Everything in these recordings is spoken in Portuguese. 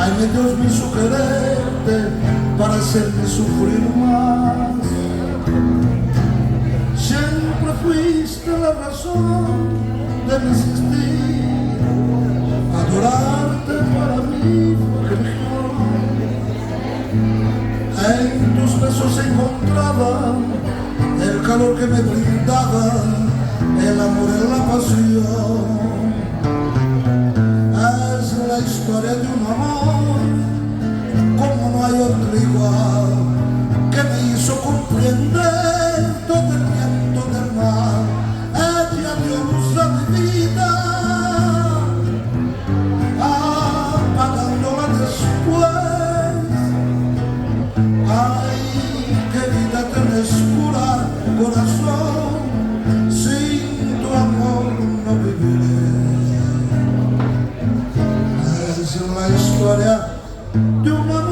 Ay, mi Dios me hizo quererte para hacerme sufrir más. Siempre fuiste la razón de mi existir. Adorarte para mí fue religión. En tus besos encontraba el calor que me brindaba, el amor y la pasión. Es la historia de un amor como no hay otro igual, que me hizo comprender todo el viento del mar. Ella dio luz a mi vida, apagándola después. Ay, qué vida tan oscura, corazón, sin tu amor no viviré. Es la historia de un amor.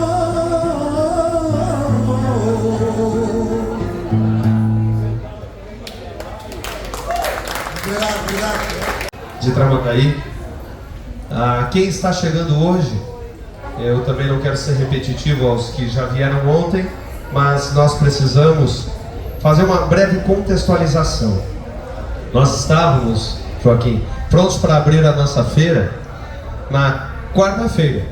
De Tramandaí. Quem está chegando hoje, eu também não quero ser repetitivo aos que já vieram ontem, mas nós precisamos fazer uma breve contextualização. Nós estávamos, Joaquim, prontos para abrir a nossa feira na quarta-feira,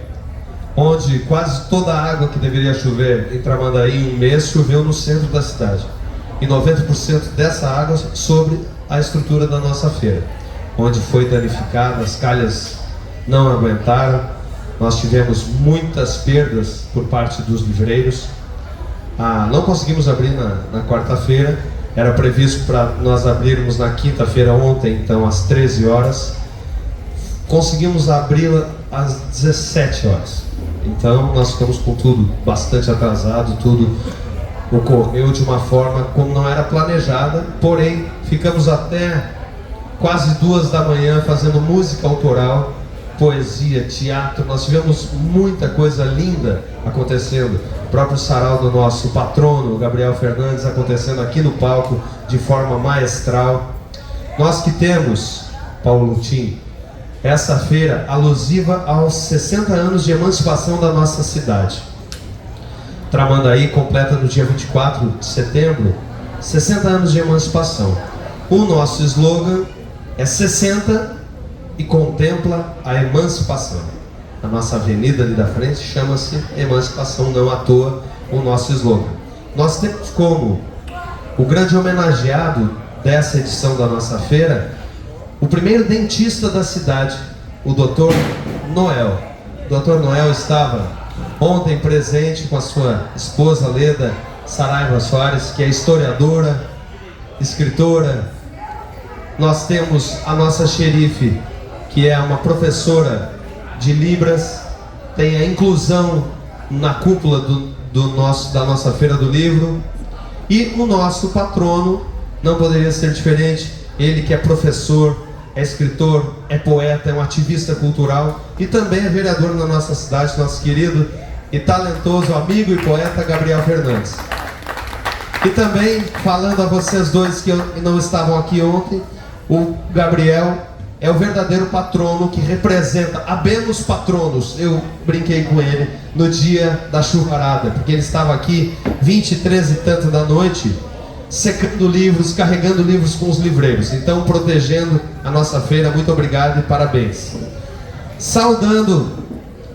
onde quase toda a água que deveria chover em Tramandaí em um mês choveu no centro da cidade, e 90% dessa água sobre a estrutura da nossa feira, onde foi danificada, as calhas não aguentaram, nós tivemos muitas perdas por parte dos livreiros. Não conseguimos abrir na quarta-feira, era previsto para nós abrirmos na quinta-feira ontem, então às 13 horas, conseguimos abri-la às 17 horas, então nós ficamos com tudo bastante atrasado, tudo ocorreu de uma forma como não era planejada, porém ficamos até quase 2 da manhã fazendo música autoral, poesia, teatro, nós tivemos muita coisa linda acontecendo. O próprio sarau do nosso patrono, Gabriel Fernandes, acontecendo aqui no palco de forma maestral. Nós que temos, Paulo Lutim, essa feira alusiva aos 60 anos de emancipação da nossa cidade. Tramandaí completa no dia 24 de setembro 60 anos de emancipação. O nosso slogan é 60 e contempla a emancipação. A nossa avenida ali da frente chama-se Emancipação, não à toa o nosso slogan. Nós temos como o grande homenageado dessa edição da nossa feira o primeiro dentista da cidade, o Dr. Noel. O Dr. Noel estava ontem presente com a sua esposa Leda Saraiva Soares, que é historiadora, escritora. Nós temos a nossa xerife, que é uma professora de Libras, tem a inclusão na cúpula da nossa Feira do Livro, e o nosso patrono não poderia ser diferente, ele que é professor, é escritor, é poeta, é um ativista cultural e também é vereador na nossa cidade, nosso querido e talentoso amigo e poeta Gabriel Fernandes. E também, falando a vocês dois que não estavam aqui ontem, o Gabriel é o verdadeiro patrono que representa, habemus patronos, eu brinquei com ele no dia da chuvarada, porque ele estava aqui 23 e tanto da noite, secando livros, carregando livros com os livreiros, então protegendo a nossa feira. Muito obrigado e parabéns. Saudando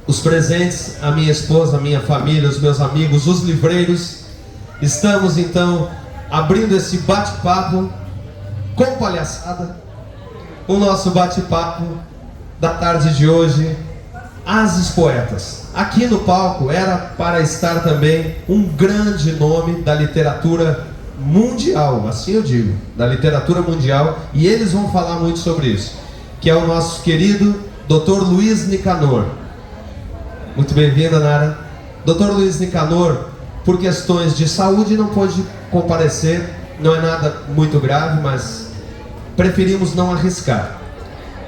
os presentes, a minha esposa, a minha família, os meus amigos, os livreiros, estamos então abrindo esse bate-papo com palhaçada, o nosso bate-papo da tarde de hoje, Ases Poetas. Aqui no palco era para estar também um grande nome da literatura mundial, assim eu digo, da literatura mundial, e eles vão falar muito sobre isso, que é o nosso querido Dr. Luiz Nicanor. Muito bem-vinda, Nara. Dr. Luiz Nicanor, por questões de saúde, não pôde comparecer, não é nada muito grave, mas preferimos não arriscar,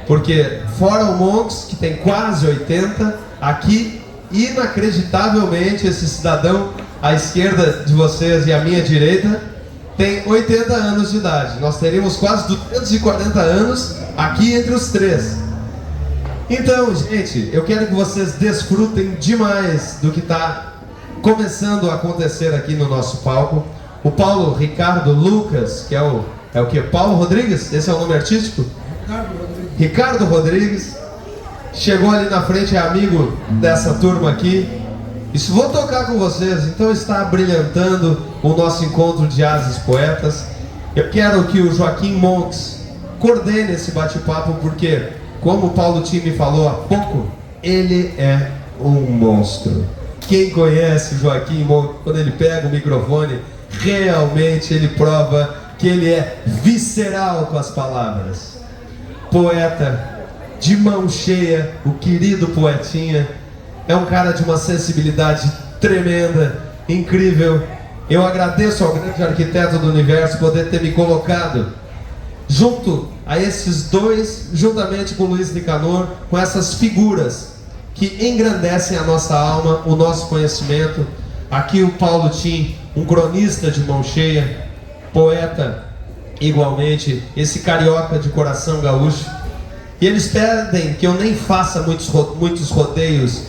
porque fora o Monks, que tem quase 80, aqui, inacreditavelmente, esse cidadão à esquerda de vocês e à minha direita, tem 80 anos de idade. Nós teríamos quase 240 anos aqui entre os três. Então, gente, eu quero que vocês desfrutem demais do que está começando a acontecer aqui no nosso palco. O Paulo Ricardo Lucas, que é o que? Paulo Rodrigues? Esse é o nome artístico? Ricardo Rodrigues. Chegou ali na frente, é amigo dessa turma aqui. Isso, vou tocar com vocês, então está brilhantando o nosso encontro de Ases Poetas. Eu quero que o Joaquim Monks coordene esse bate-papo, porque, como o Paulo Tim me falou há pouco, ele é um monstro. Quem conhece o Joaquim Monks, quando ele pega o microfone, realmente ele prova que ele é visceral com as palavras. Poeta de mão cheia, o querido Poetinha, é um cara de uma sensibilidade tremenda, incrível. Eu agradeço ao grande arquiteto do universo poder ter me colocado junto a esses dois, juntamente com o Luiz Nicanor, com essas figuras que engrandecem a nossa alma, o nosso conhecimento. Aqui o Paulo Tim, um cronista de mão cheia, poeta igualmente, esse carioca de coração gaúcho. E eles pedem que eu nem faça muitos rodeios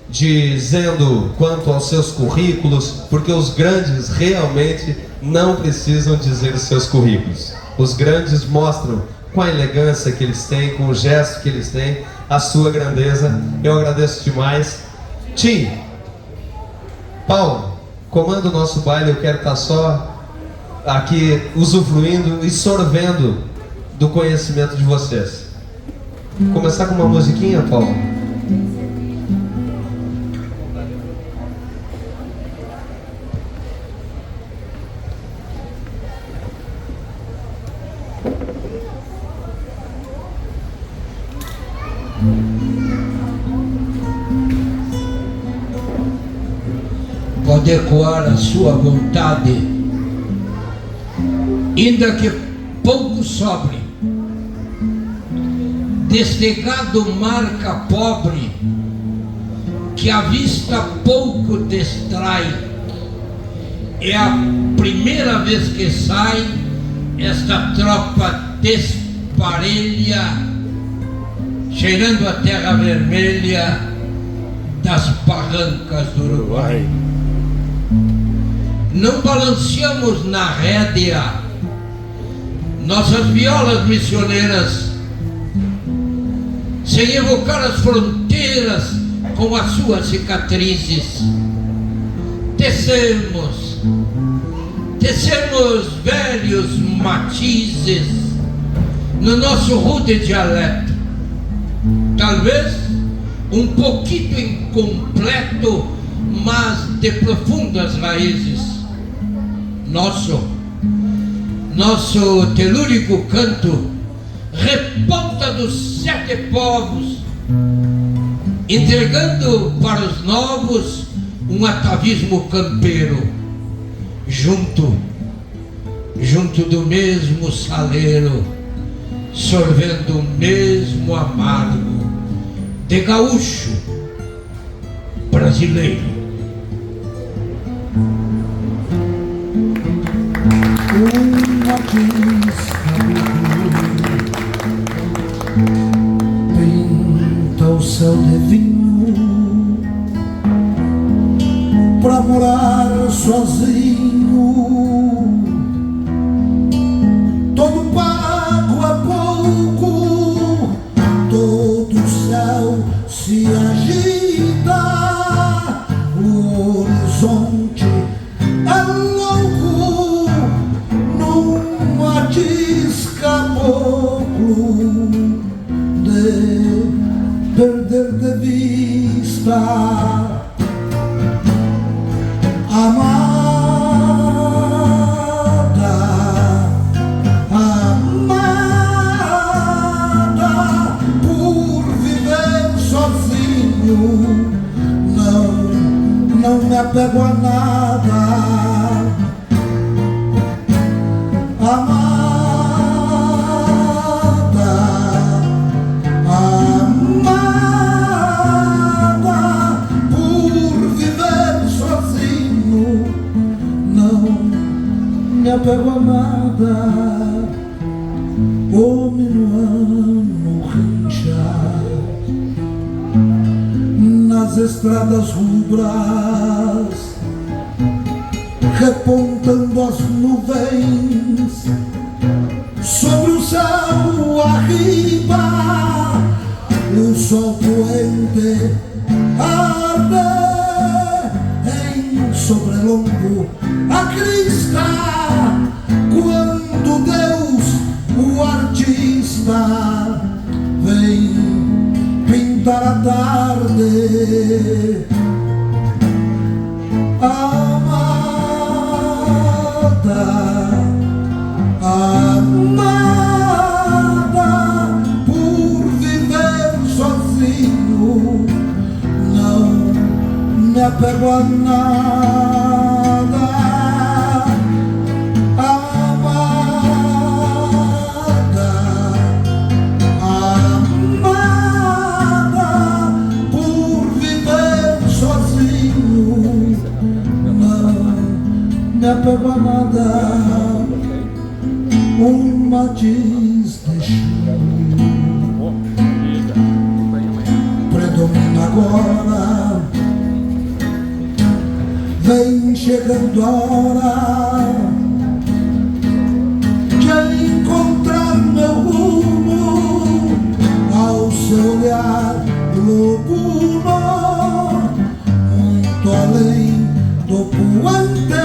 dizendo quanto aos seus currículos, porque os grandes realmente não precisam dizer os seus currículos. Os grandes mostram com a elegância que eles têm, com o gesto que eles têm, a sua grandeza. Eu agradeço demais. Tim, Paulo, comanda o nosso baile. Eu quero estar só aqui usufruindo e sorvendo do conhecimento de vocês. Começar com uma musiquinha, Paulo? Pode ecoar a sua vontade, ainda que pouco sobre. Deste gado marca pobre, que a vista pouco distrai. É a primeira vez que sai esta tropa desparelha, cheirando a terra vermelha das barrancas do Uruguai. Não balanceamos na rédea nossas violas missioneiras, sem evocar as fronteiras com as suas cicatrizes. Tecemos velhos matizes no nosso rude dialeto, talvez um pouquinho incompleto, mas de profundas raízes. Nosso telúrico canto reponta dos 7 povos, entregando para os novos um atavismo campeiro, junto do mesmo saleiro, sorvendo o mesmo amargo de gaúcho brasileiro. Uma pinta o céu de vinho pra morar sozinho, todo pago a pouco, todo o céu se agita, o horizonte é louco, num matiz caboclo de perder de vista amada, por viver sozinho, não me apego a nada. Amada, por viver sozinho, não me apego a nada. Homem no ano rincha, nas estradas rubras, repontando as nuvens sobre o céu arriba, o sol poente arde em sobrelombo a crista, quando Deus, o artista, vem pintar a tarde. Amada, por viver sozinho, não me apego a nada. Amada, por viver sozinho, não me apego a nada. Um matiz de chuva predomina agora, vem chegando a hora de encontrar meu rumo ao seu olhar lobuno, muito além do puente,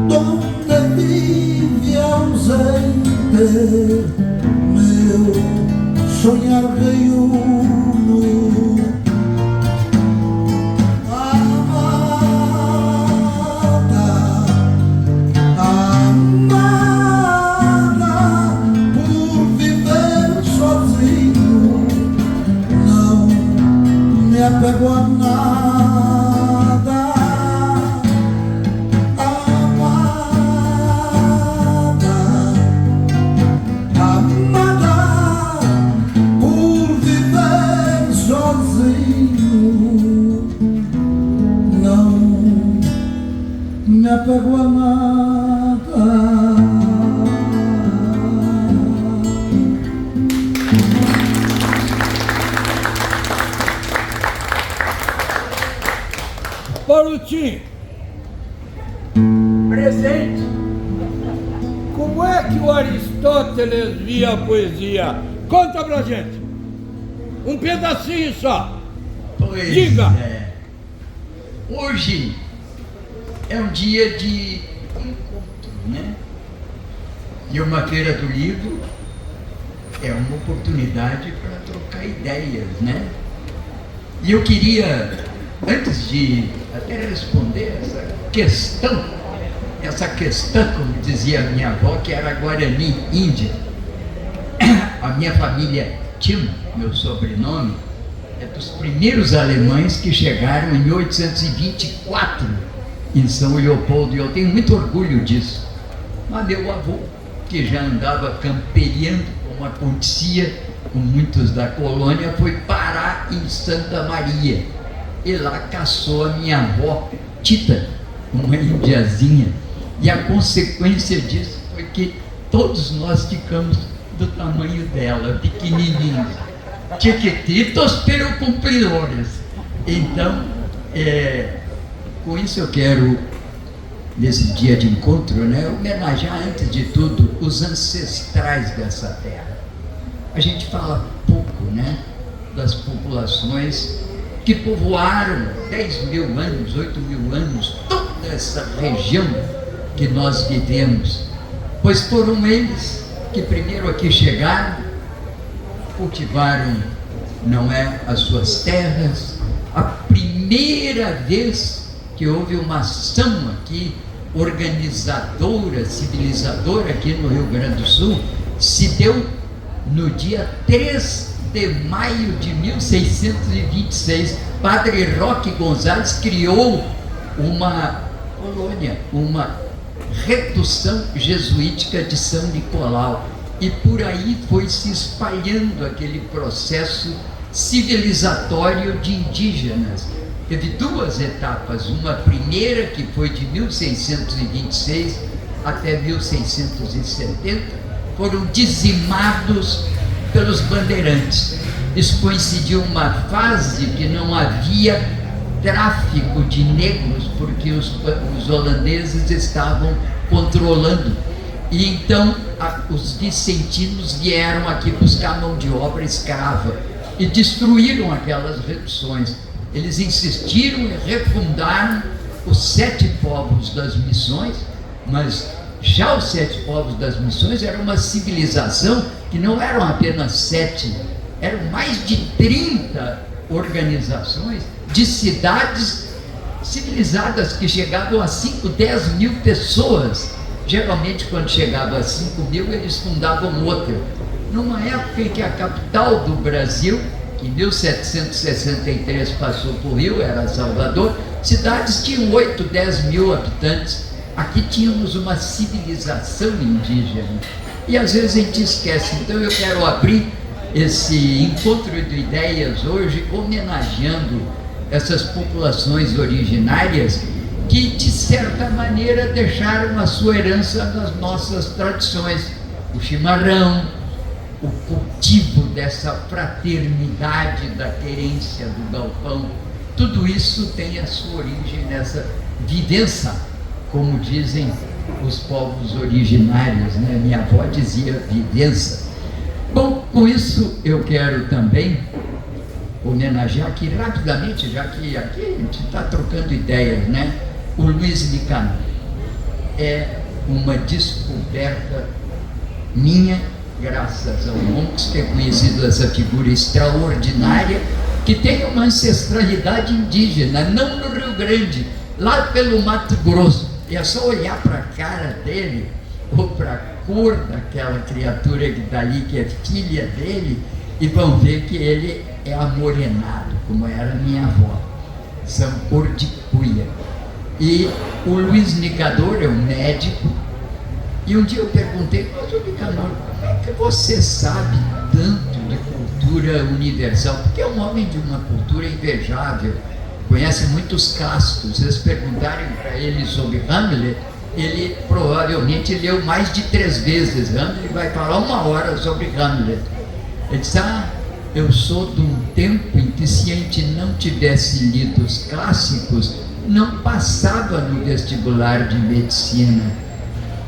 donde vive ausente meu sonhar reúno. Amada, amada, por viver sozinho, não me apego a nada. Me apego a nada. Paulutinho, presente. Como é que o Aristóteles via a poesia? Conta pra gente. Um pedacinho só. Pois diga. É. Hoje é um dia de encontro, né? E uma feira do livro é uma oportunidade para trocar ideias, né? E eu queria, antes de até responder essa questão, como dizia a minha avó, que era Guarani Índia, a minha família Tim, meu sobrenome, é dos primeiros alemães que chegaram em 1824 em São Leopoldo, e eu tenho muito orgulho disso. Mas meu avô, que já andava camperiando, como acontecia com muitos da colônia, foi parar em Santa Maria, e lá caçou a minha avó Tita, uma indiazinha, e a consequência disso foi que todos nós ficamos do tamanho dela, pequenininhos, chiquititos pero cumpridores. Então, com isso eu quero, nesse dia de encontro, né, homenagear antes de tudo os ancestrais dessa terra. A gente fala pouco, né, das populações que povoaram 10 mil anos, 8 mil anos, toda essa região que nós vivemos, pois foram eles que primeiro aqui chegaram, cultivaram, não é, as suas terras. A primeira vez que houve uma ação aqui, organizadora, civilizadora aqui no Rio Grande do Sul, se deu no dia 3 de maio de 1626. Padre Roque Gonzalez criou uma colônia, uma redução jesuítica de São Nicolau, e por aí foi se espalhando aquele processo civilizatório de indígenas. Teve duas etapas, uma primeira que foi de 1626 até 1670, foram dizimados pelos bandeirantes, Isso coincidiu uma fase que não havia tráfico de negros, porque os holandeses estavam controlando. E então os vicentinos vieram aqui buscar mão de obra escrava e destruíram aquelas reduções. Eles insistiram e refundaram os 7 povos das missões, mas já os 7 povos das missões era uma civilização que não eram apenas 7, eram mais de 30 organizações de cidades civilizadas que chegavam a 5, 10 mil pessoas. Geralmente, quando chegava a 5 mil, eles fundavam outra. Numa época em que a capital do Brasil, que em 1763 passou por Rio, era Salvador, cidades tinham 8, 10 mil habitantes. Aqui tínhamos uma civilização indígena. E às vezes a gente esquece. Então eu quero abrir esse encontro de ideias hoje homenageando essas populações originárias que, de certa maneira, deixaram a sua herança nas nossas tradições. O chimarrão, o cultivo dessa fraternidade, da querência do galpão, tudo isso tem a sua origem nessa vivência, como dizem os povos originários, né? Minha avó dizia vivência. Bom, com isso eu quero também homenagear aqui rapidamente, já que aqui a gente está trocando ideias, né? O Luiz Nicanor é uma descoberta minha, graças ao Monks, ter conhecido essa figura extraordinária, que tem uma ancestralidade indígena, não no Rio Grande, lá pelo Mato Grosso. E é só olhar para a cara dele, ou para a cor daquela criatura que está ali, que é filha dele, e vão ver que ele é amorenado, como era minha avó, são cor de cuia. E o Luiz Nicanor é um médico, e um dia eu perguntei, mas o Nicanor, como é que você sabe tanto de cultura universal? Porque é um homem de uma cultura invejável, conhece muitos castos. Se vocês perguntarem para ele sobre Hamlet, ele provavelmente leu mais de 3 vezes Hamlet, e vai falar 1 hora sobre Hamlet. Ele disse, eu sou de um tempo em que, se a gente não tivesse lido os clássicos, não passava no vestibular de medicina.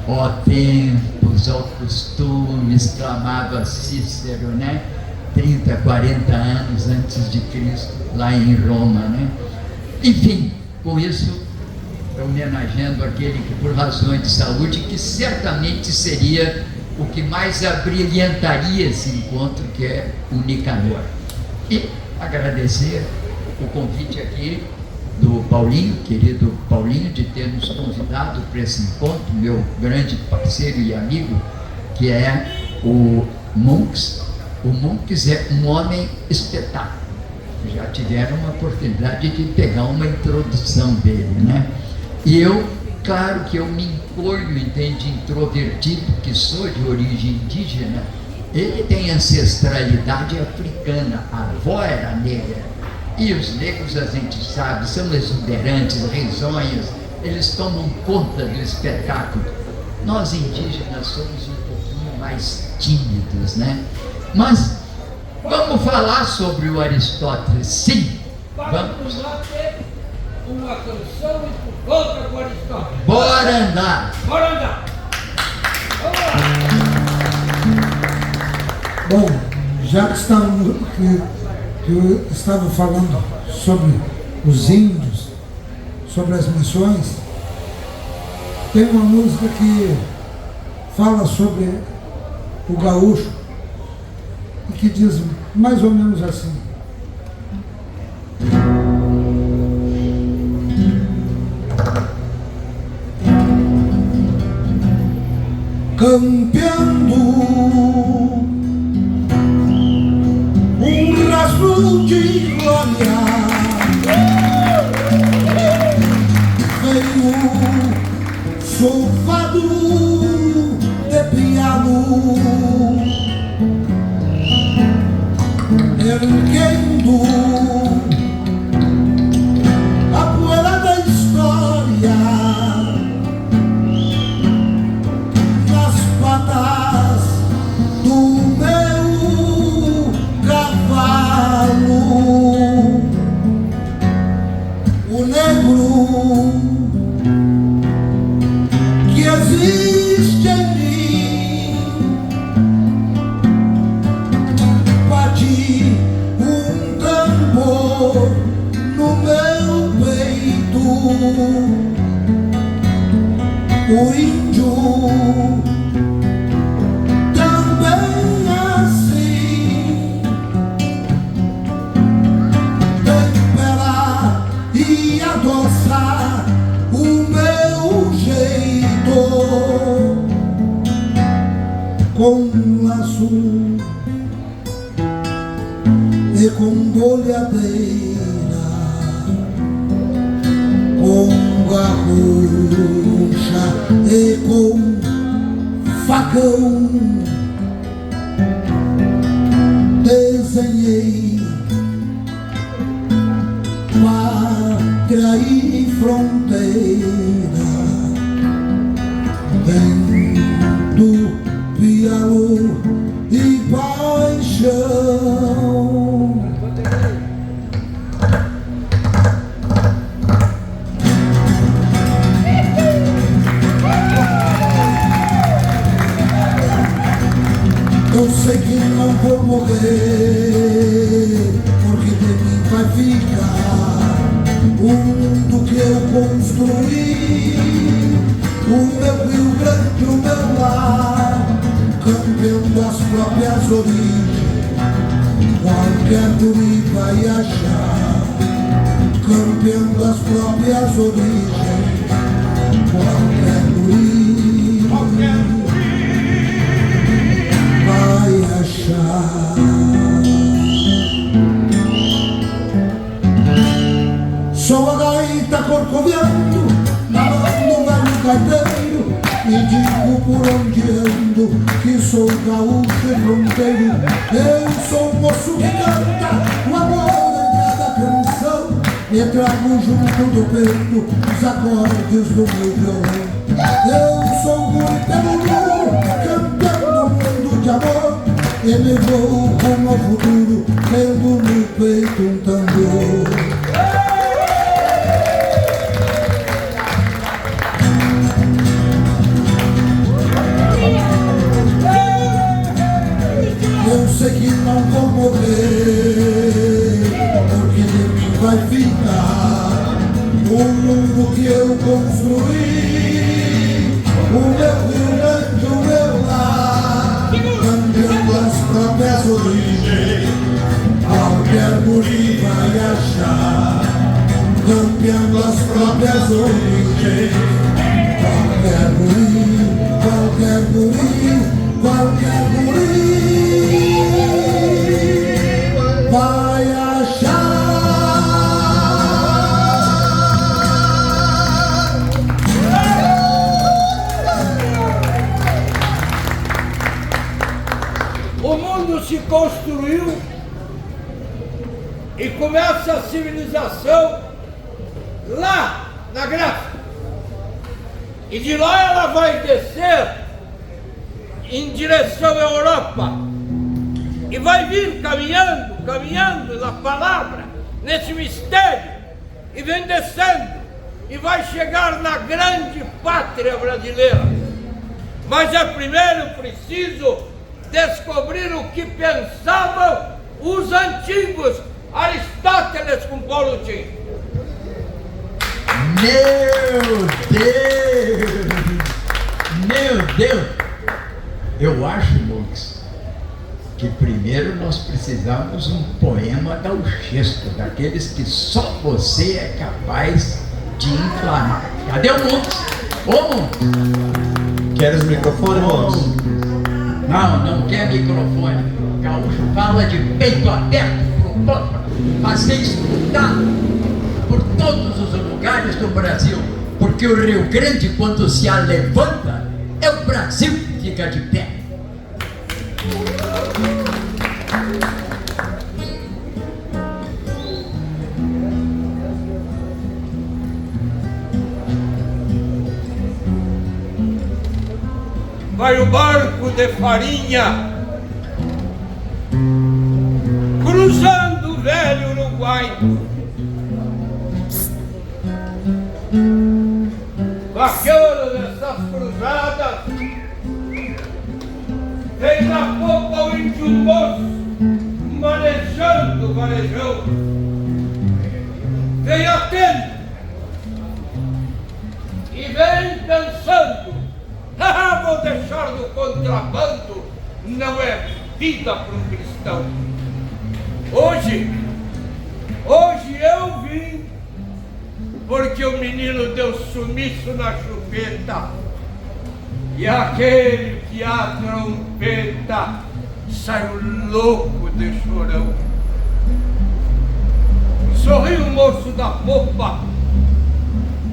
Ó tempos, ó costumes, clamava Cícero, né? 30, 40 anos antes de Cristo, lá em Roma, né? Enfim, com isso, homenageando aquele que, por razões de saúde, que certamente seria o que mais abrilhantaria esse encontro, que é o Nicanor. E agradecer o convite aqui do Paulinho, querido Paulinho, de ter nos convidado para esse encontro, meu grande parceiro e amigo, que é o Monks. O Monks é um homem espetáculo. Já tiveram uma oportunidade de pegar uma introdução dele, né? E eu, claro que eu me encolho, entende, introvertido, que sou de origem indígena. Ele tem ancestralidade africana, a avó era negra. E os negros, a gente sabe, são exuberantes, risonhos, eles tomam conta do espetáculo. Nós indígenas somos um pouquinho mais tímidos, né? Mas vamos falar sobre o Aristóteles, sim. Vamos lá ter uma canção e tu volta com o Aristóteles. Bora andar. Bora andar. Vamos lá. Bom, já que eu estava falando sobre os índios, sobre as missões, tem uma música que fala sobre o gaúcho e que diz mais ou menos assim: campeando um rastro de glória, veio sofado de piano, erguendo a poeira da história nas patas dor no meu peito. O índio também assim tempera e adoça o meu jeito com um laço e com bolhadeira, com garrucha e com facão. Desenhei pátria e fronteira, vento, pialo e paixão. Eu sei que não vou morrer, porque de mim vai ficar o mundo que eu construí, o meu Rio Grande, o meu lar, campeão das próprias origens. Qualquer guri vai achar, campeão das próprias origens. Qualquer guri vai achar. Sou a gaita corcoviando na mão do velho gaiteiro, e digo por onde ando que sou gaúcho e fronteiro. Eu sou o moço que canta o amor em cada canção, e trago junto do peito os acordes do meu violão. Eu sou o guri pelo mundo, cantando um mundo de amor, e me vou rumo ao futuro, tendo no peito um tambor. Eu sei que não vou morrer, porque de mim vai ficar o mundo que eu construí, o meu Rio Grande, o meu lar, campeão das próprias origens. Qualquer guri vai achar, campeão das próprias origens. Qualquer guri, qualquer guri, qualquer guri vai achar. O mundo se construiu e começa a civilização lá na Grécia. E de lá ela vai descer em direção à Europa e vai vir caminhando na palavra, nesse mistério, e vem descendo e vai chegar na grande pátria brasileira. Mas é primeiro preciso descobrir o que pensavam os antigos, Aristóteles com Paulo Tim. Meu Deus! Meu Deus! Eu acho, Lux, que primeiro nós precisamos um poema gauchesco, daqueles que só você é capaz de inflamar. Cadê o Lux? Ô, Lux! Queres microfone, Lux? Não quer microfone. Gaúcho fala de peito aberto pro povo, para ser escutado por todos os lugares do Brasil, porque o Rio Grande, quando se alevanta, é o Brasil que fica de pé. Vai o barco de farinha cruzando o velho Uruguai, bacana dessas cruzadas. Vem na popa o índio moço manejando o varejão, vem atento e vem pensando: vou deixar no contrabando, não é vida para um cristão. Hoje eu vim porque o menino deu sumiço na chupeta, e aquele que a trompeta saiu louco de chorão. Sorriu o moço da popa,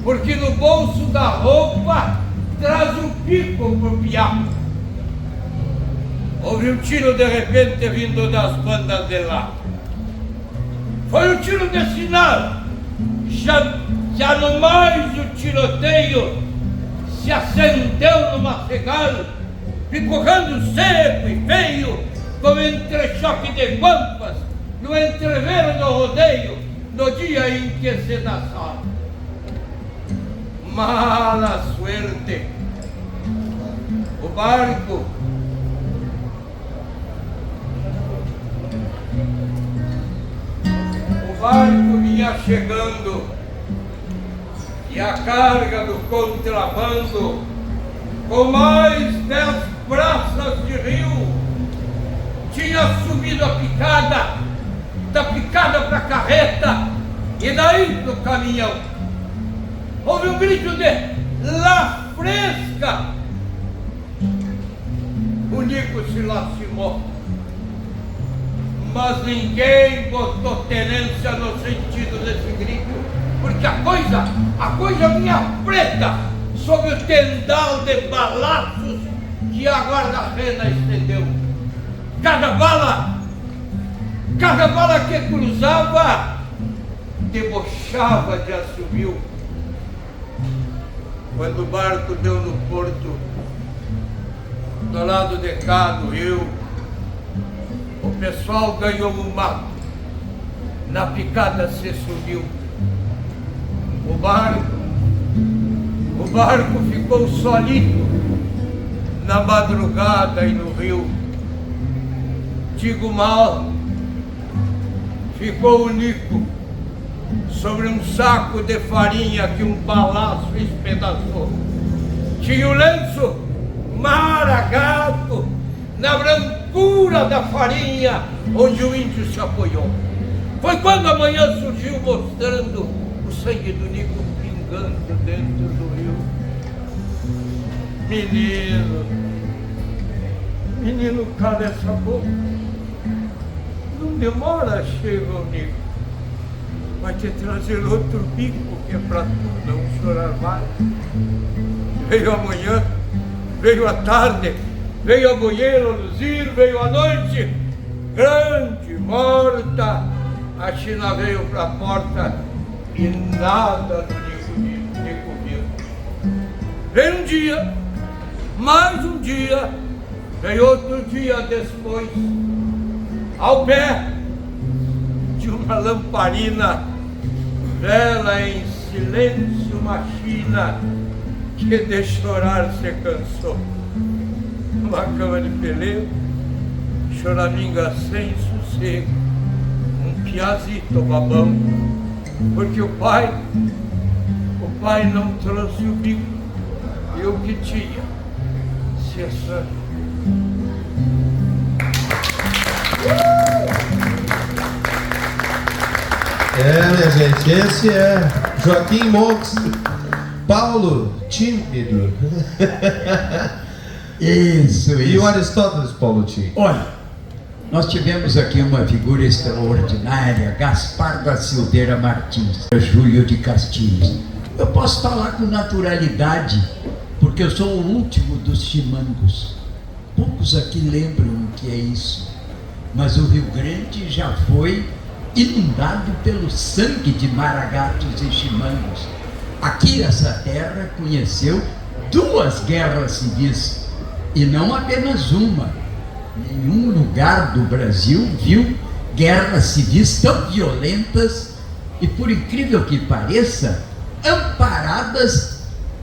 porque no bolso da roupa traz um pico pro piá. Houve um tiro de repente vindo das bandas de lá. Foi um tiro de sinal. Já no mais o tiroteio se acendeu numa cegada, pipocando seco e feio, como entrechoque de guampas no entreveiro do rodeio, no dia em que se dançava. Mala suerte. O barco vinha chegando, e a carga do contrabando, com mais 10 braças de rio, tinha subido a picada, da picada para a carreta e daí pro caminhão. Houve um grito de lá fresca. O Nico se lastimou, mas ninguém botou tenência no sentido desse grito, porque a coisa vinha preta sob o tendal de balaços que a guarda-rena estendeu. Cada bala que cruzava debochava de assovio. Quando o barco deu no porto, do lado de cá do rio, o pessoal ganhou um mato, na picada se subiu. O barco ficou solito na madrugada e no rio. Digo mal, ficou o Nico sobre um saco de farinha que um balaço espedaçou. Tinha o lenço maragado na brancura da farinha onde o índio se apoiou. Foi quando a manhã surgiu mostrando o sangue do Nico pingando dentro do rio. Menino, cala essa boca. Não demora, chega o Nico. Vai te trazer outro bico que é pra tu não chorar mais. Veio amanhã, veio à tarde, veio a banheira luzir, veio à noite, grande, morta. A China veio pra porta e nada do Nico viu. Veio um dia, mais um dia, veio outro dia depois, ao pé de uma lamparina, vela em silêncio uma china, que de chorar se cansou. Uma cama de peleiro, choraminga sem sossego, um piazito babão, porque o pai não trouxe o bico, e o que tinha se assou. Minha gente, esse é Joaquim Montes. Paulo, tímido. Isso. E o Aristóteles, Paulo Tim? Olha, nós tivemos aqui uma figura extraordinária, Gaspar da Silveira Martins, Júlio de Castilhos. Eu posso falar com naturalidade, porque eu sou o último dos chimangos. Poucos aqui lembram o que é isso, mas o Rio Grande já foi inundado pelo sangue de maragatos e chimangos. Aqui essa terra conheceu 2 guerras civis, e não apenas uma. Nenhum lugar do Brasil viu guerras civis tão violentas e, por incrível que pareça, amparadas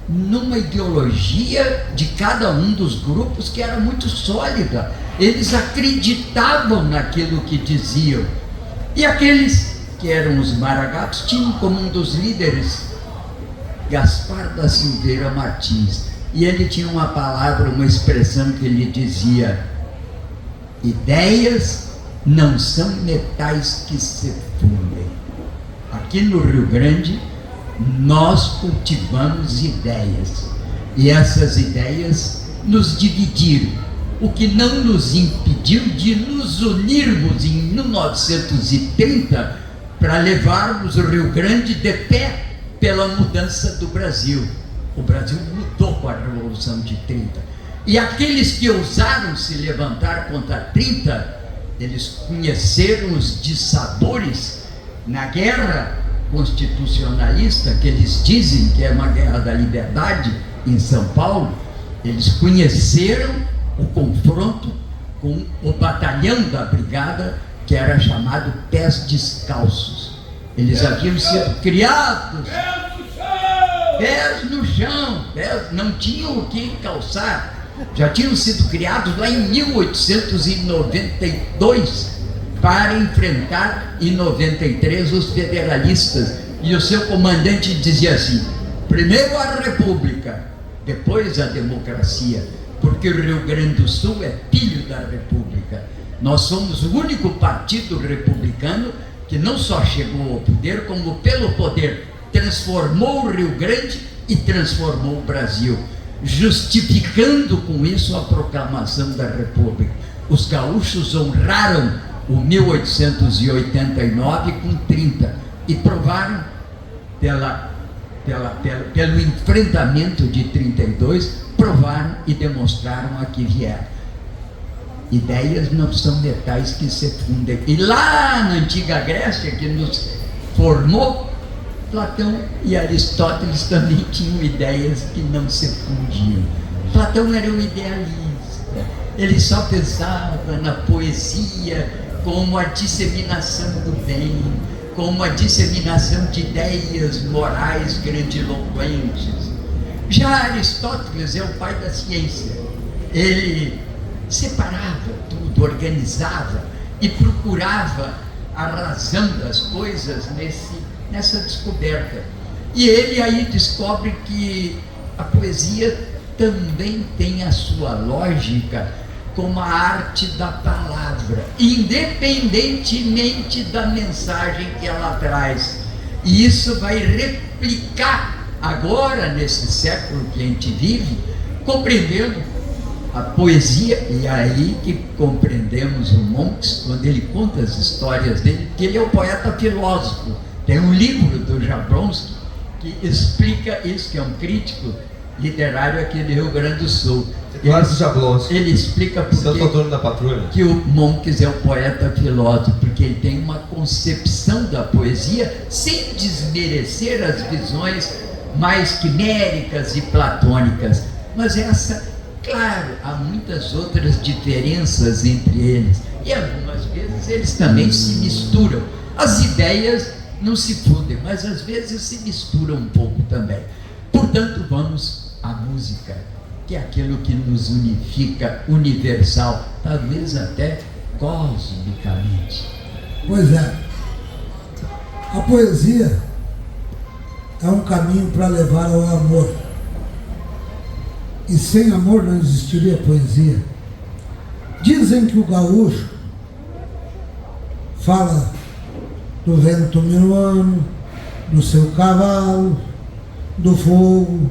numa ideologia de cada um dos grupos que era muito sólida. Eles acreditavam naquilo que diziam. E aqueles que eram os Maragatos, tinham como um dos líderes Gaspar da Silveira Martins. E ele tinha uma palavra, uma expressão que ele dizia: ideias não são metais que se fundem. Aqui no Rio Grande, nós cultivamos ideias. E essas ideias nos dividiram, o que não nos impediu de nos unirmos em 1930 para levarmos o Rio Grande de pé pela mudança do Brasil. O Brasil mudou com a Revolução de 30. E aqueles que ousaram se levantar contra 30, eles conheceram os dissabores na guerra constitucionalista, que eles dizem que é uma guerra da liberdade em São Paulo. Eles conheceram o confronto com o batalhão da brigada, que era chamado Pés Descalços. Eles haviam sido criados pés no chão, não tinham o que calçar. Já tinham sido criados lá em 1892 para enfrentar em 93 os federalistas. E o seu comandante dizia assim: primeiro a República, depois a democracia, porque o Rio Grande do Sul é filho da República. Nós somos o único partido republicano que não só chegou ao poder, como pelo poder transformou o Rio Grande e transformou o Brasil, justificando com isso a proclamação da República. Os gaúchos honraram o 1889 com 30 e provaram pelo enfrentamento de 32, provaram e demonstraram a que vieram. Ideias não são metais que se fundem. E lá na antiga Grécia, que nos formou, Platão e Aristóteles também tinham ideias que não se fundiam. Platão era um idealista, ele só pensava na poesia como a disseminação do bem, como a disseminação de ideias morais grandiloquentes. Já Aristóteles é o pai da ciência. Ele separava tudo, organizava e procurava a razão das coisas nessa descoberta. E ele aí descobre que a poesia também tem a sua lógica como a arte da palavra, independentemente da mensagem que ela traz. E isso vai replicar agora, nesse século que a gente vive, compreendendo a poesia. E aí que compreendemos o Monks, quando ele conta as histórias dele, que ele é um poeta filósofo. Tem um livro do Jablonski que explica isso, que é um crítico literário aqui do Rio Grande do Sul. Ele explica que o Monks é um poeta filósofo, porque ele tem uma concepção da poesia sem desmerecer as visões mais quiméricas e platônicas. Mas essa, claro, há muitas outras diferenças entre eles, e algumas vezes eles também se misturam. As ideias não se fundem, mas às vezes se misturam um pouco também. Portanto, vamos à música, que é aquilo que nos unifica, universal, talvez até cosmicamente. Pois é, a poesia é um caminho para levar ao amor. E sem amor não existiria poesia. Dizem que o gaúcho fala do vento minuano, do seu cavalo, do fogo.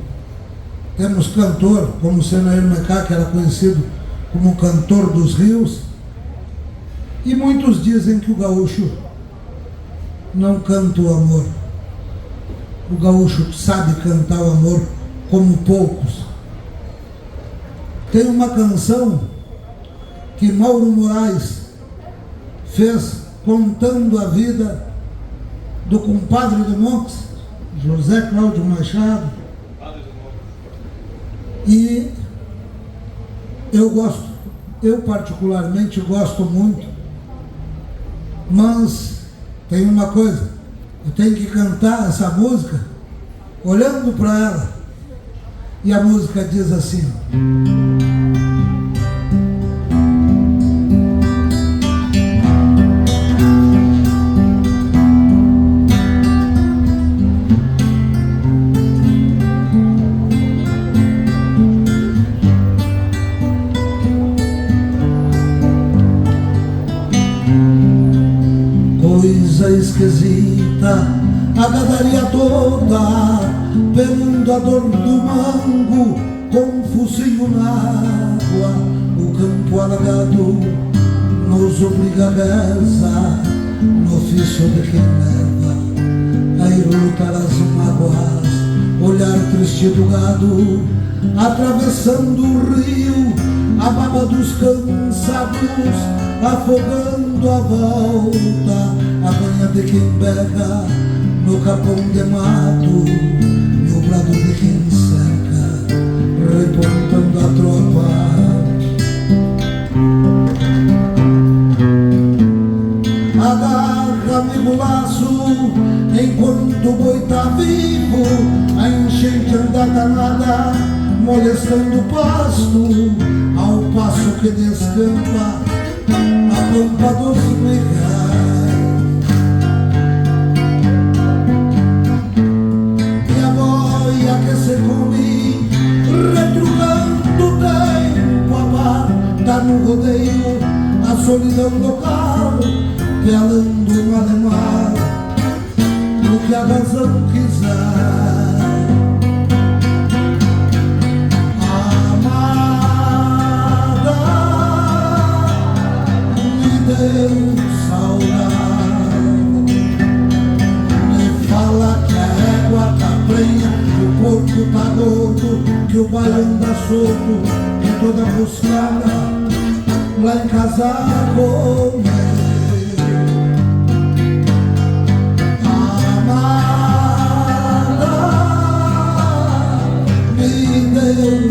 Temos cantor, como o Senair Mecá, que era conhecido como cantor dos rios. E muitos dizem que o gaúcho não canta o amor. O gaúcho sabe cantar o amor como poucos. Tem uma canção que Mauro Moraes fez contando a vida do compadre do Monks, José Cláudio Machado. E eu particularmente gosto muito, mas tem uma coisa, eu tenho que cantar essa música olhando para ela, e a música diz assim: a gadaria toda, penando a dor do mango, com um focinho na água, o campo alagado nos obriga a reza, no ofício de quem leva a ir lutar as mágoas, olhar triste do gado, atravessando o rio, a baba dos cansados, afogando a volta, a banha de quem berra no capão de mato, e o brado de quem cerca, repontando a tropa. Agarra, amigo, laço, enquanto o boi tá vivo, a enchente anda danada, molestando o pasto, ao passo que descampa a pampa dos megais. E a boia que se come, retrucando o tempo, a barda no rodeio, a solidão local, pelando um alemão, o que a razão quiser. Deu saudade, me fala que a égua tá prenha, que o porco tá gordo, que o baião tá solto, que toda buscada lá em casa a comer. Amada, me deu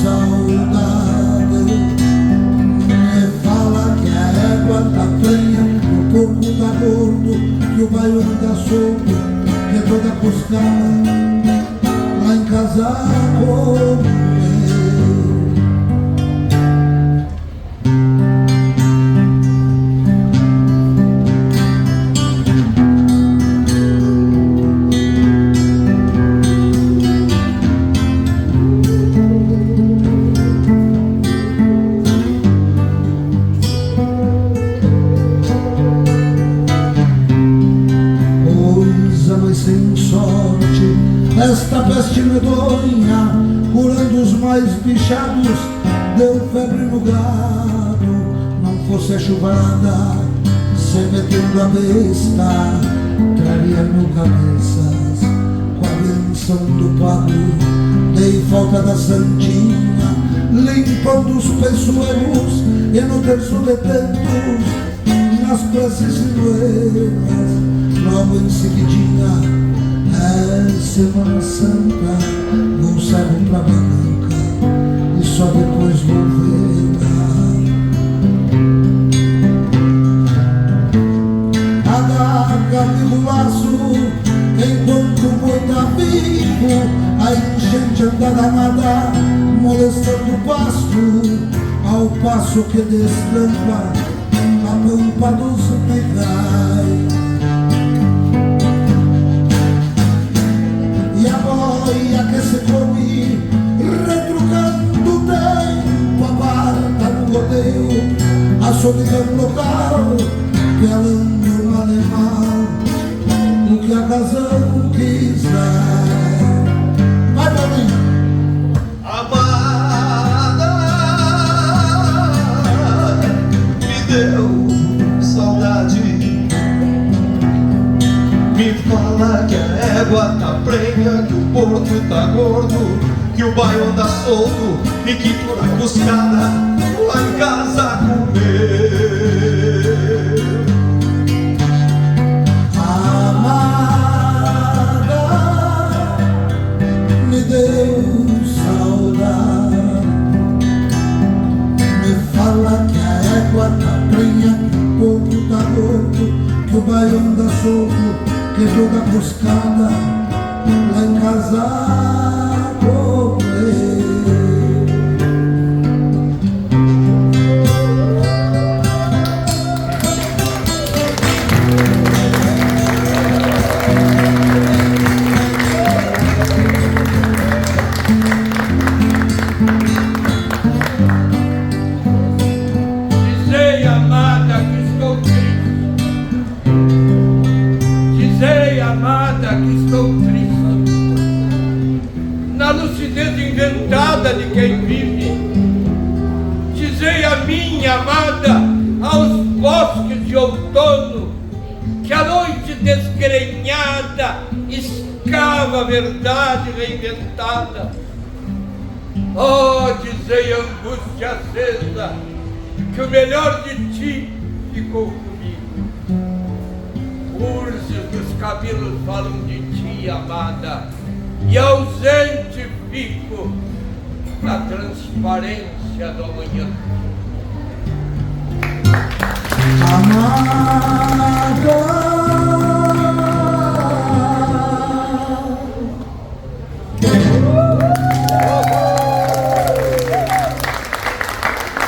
saudade, me fala que a égua tá prenha, o porco tá gordo, que o baião tá solto, que toda buscada lá em casa a comer. Esta peste medonha, curando os mais bichados, deu febre no gado. Não fosse a chuvarada, se metendo a besta, traria mil cabeças com a benção do pago. Dei falta da santinha, limpando os peçoeiros, e no terço de tentos, nas preces sinuelas, logo em seguidinha, é Semana Santa, vou sair pra barranca e só depois vou ver. Agarra, amigo, laço, enquanto o boi tá vivo, a enchente anda danada, molestando o pasto, ao passo que descampa a pampa dos megais. Boia que se come, retrucando o tempo, a barca no rodeio, a solidão local, pelando um alemão, o que a razão quiser. Vai pra mim. Amada, me deu saudade, me fala que a égua tá prenha, que o porco tá gordo, que o bairro anda solto e que tu vai buscada lá em casa a comer. Amada, me deu saudade, me fala que a égua tá prenha, que o porco tá gordo, que o bairro anda solto, que toda buscada lá em casa a comer. Dizei, amada, que estou triste. Dizei, amada, amada, que estou triste. Na lucidez inventada de quem vive, dizei a minha amada aos bosques de outono que a noite desgrenhada escava a verdade reinventada. Oh, dizei angústia acesa que o melhor de ti ficou comigo. Urzes dos cabelos falam de ti, amada, e ausente fico na transparência do amanhã.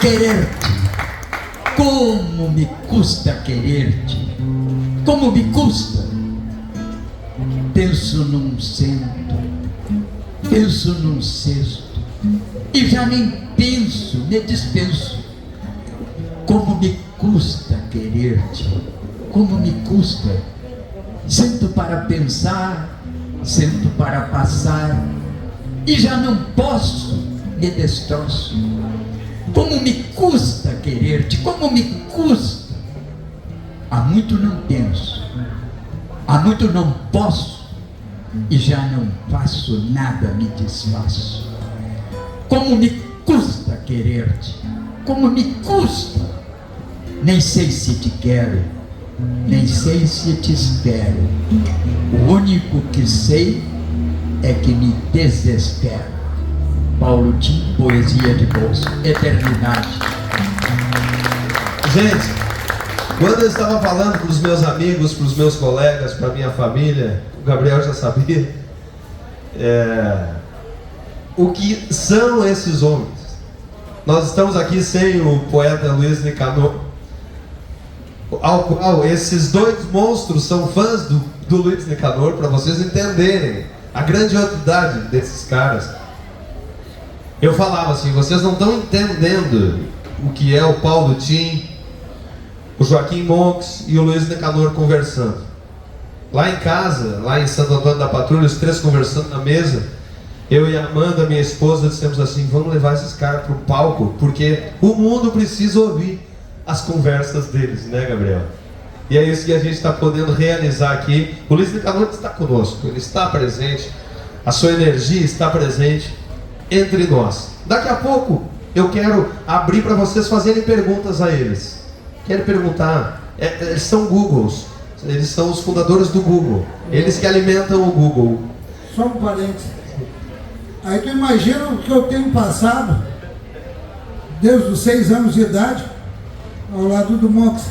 Querer-te, como me custa querer-te, como me custa. Penso num cento, penso num cesto, e já nem penso, me dispenso. Como me custa querer-te, como me custa. Sento para pensar, sento para passar, e já não posso, me destroço. Como me custa querer-te, como me custa. Há muito não penso, há muito não posso, e já não faço nada, me desfaço. Como me custa querer-te, como me custa. Nem sei se te quero, nem sei se te espero. O único que sei é que me desespero. Paulo Tim, poesia de bolso, eternidade. Gente, quando eu estava falando para os meus amigos, para os meus colegas, para a minha família, o Gabriel já sabia, o que são esses homens. Nós estamos aqui sem o poeta Luiz Nicanor, ao qual esses dois monstros são fãs do Luiz Nicanor, para vocês entenderem a grandiosidade desses caras. Eu falava assim, vocês não estão entendendo o que é o Paulo Tim, o Joaquim Monks e o Luiz Nicanor conversando. Lá em casa, lá em Santo Antônio da Patrulha, os três conversando na mesa, eu e a Amanda, minha esposa, dissemos assim, vamos levar esses caras para o palco, porque o mundo precisa ouvir as conversas deles, né, Gabriel? E é isso que a gente está podendo realizar aqui. O Luiz Nicanor está conosco, ele está presente, a sua energia está presente entre nós. Daqui a pouco eu quero abrir para vocês fazerem perguntas a eles. Quero perguntar, eles são Googles, eles são os fundadores do Google, eles que alimentam o Google. Só um parênteses. Aí tu imagina o que eu tenho passado desde os 6 anos de idade ao lado do Monks.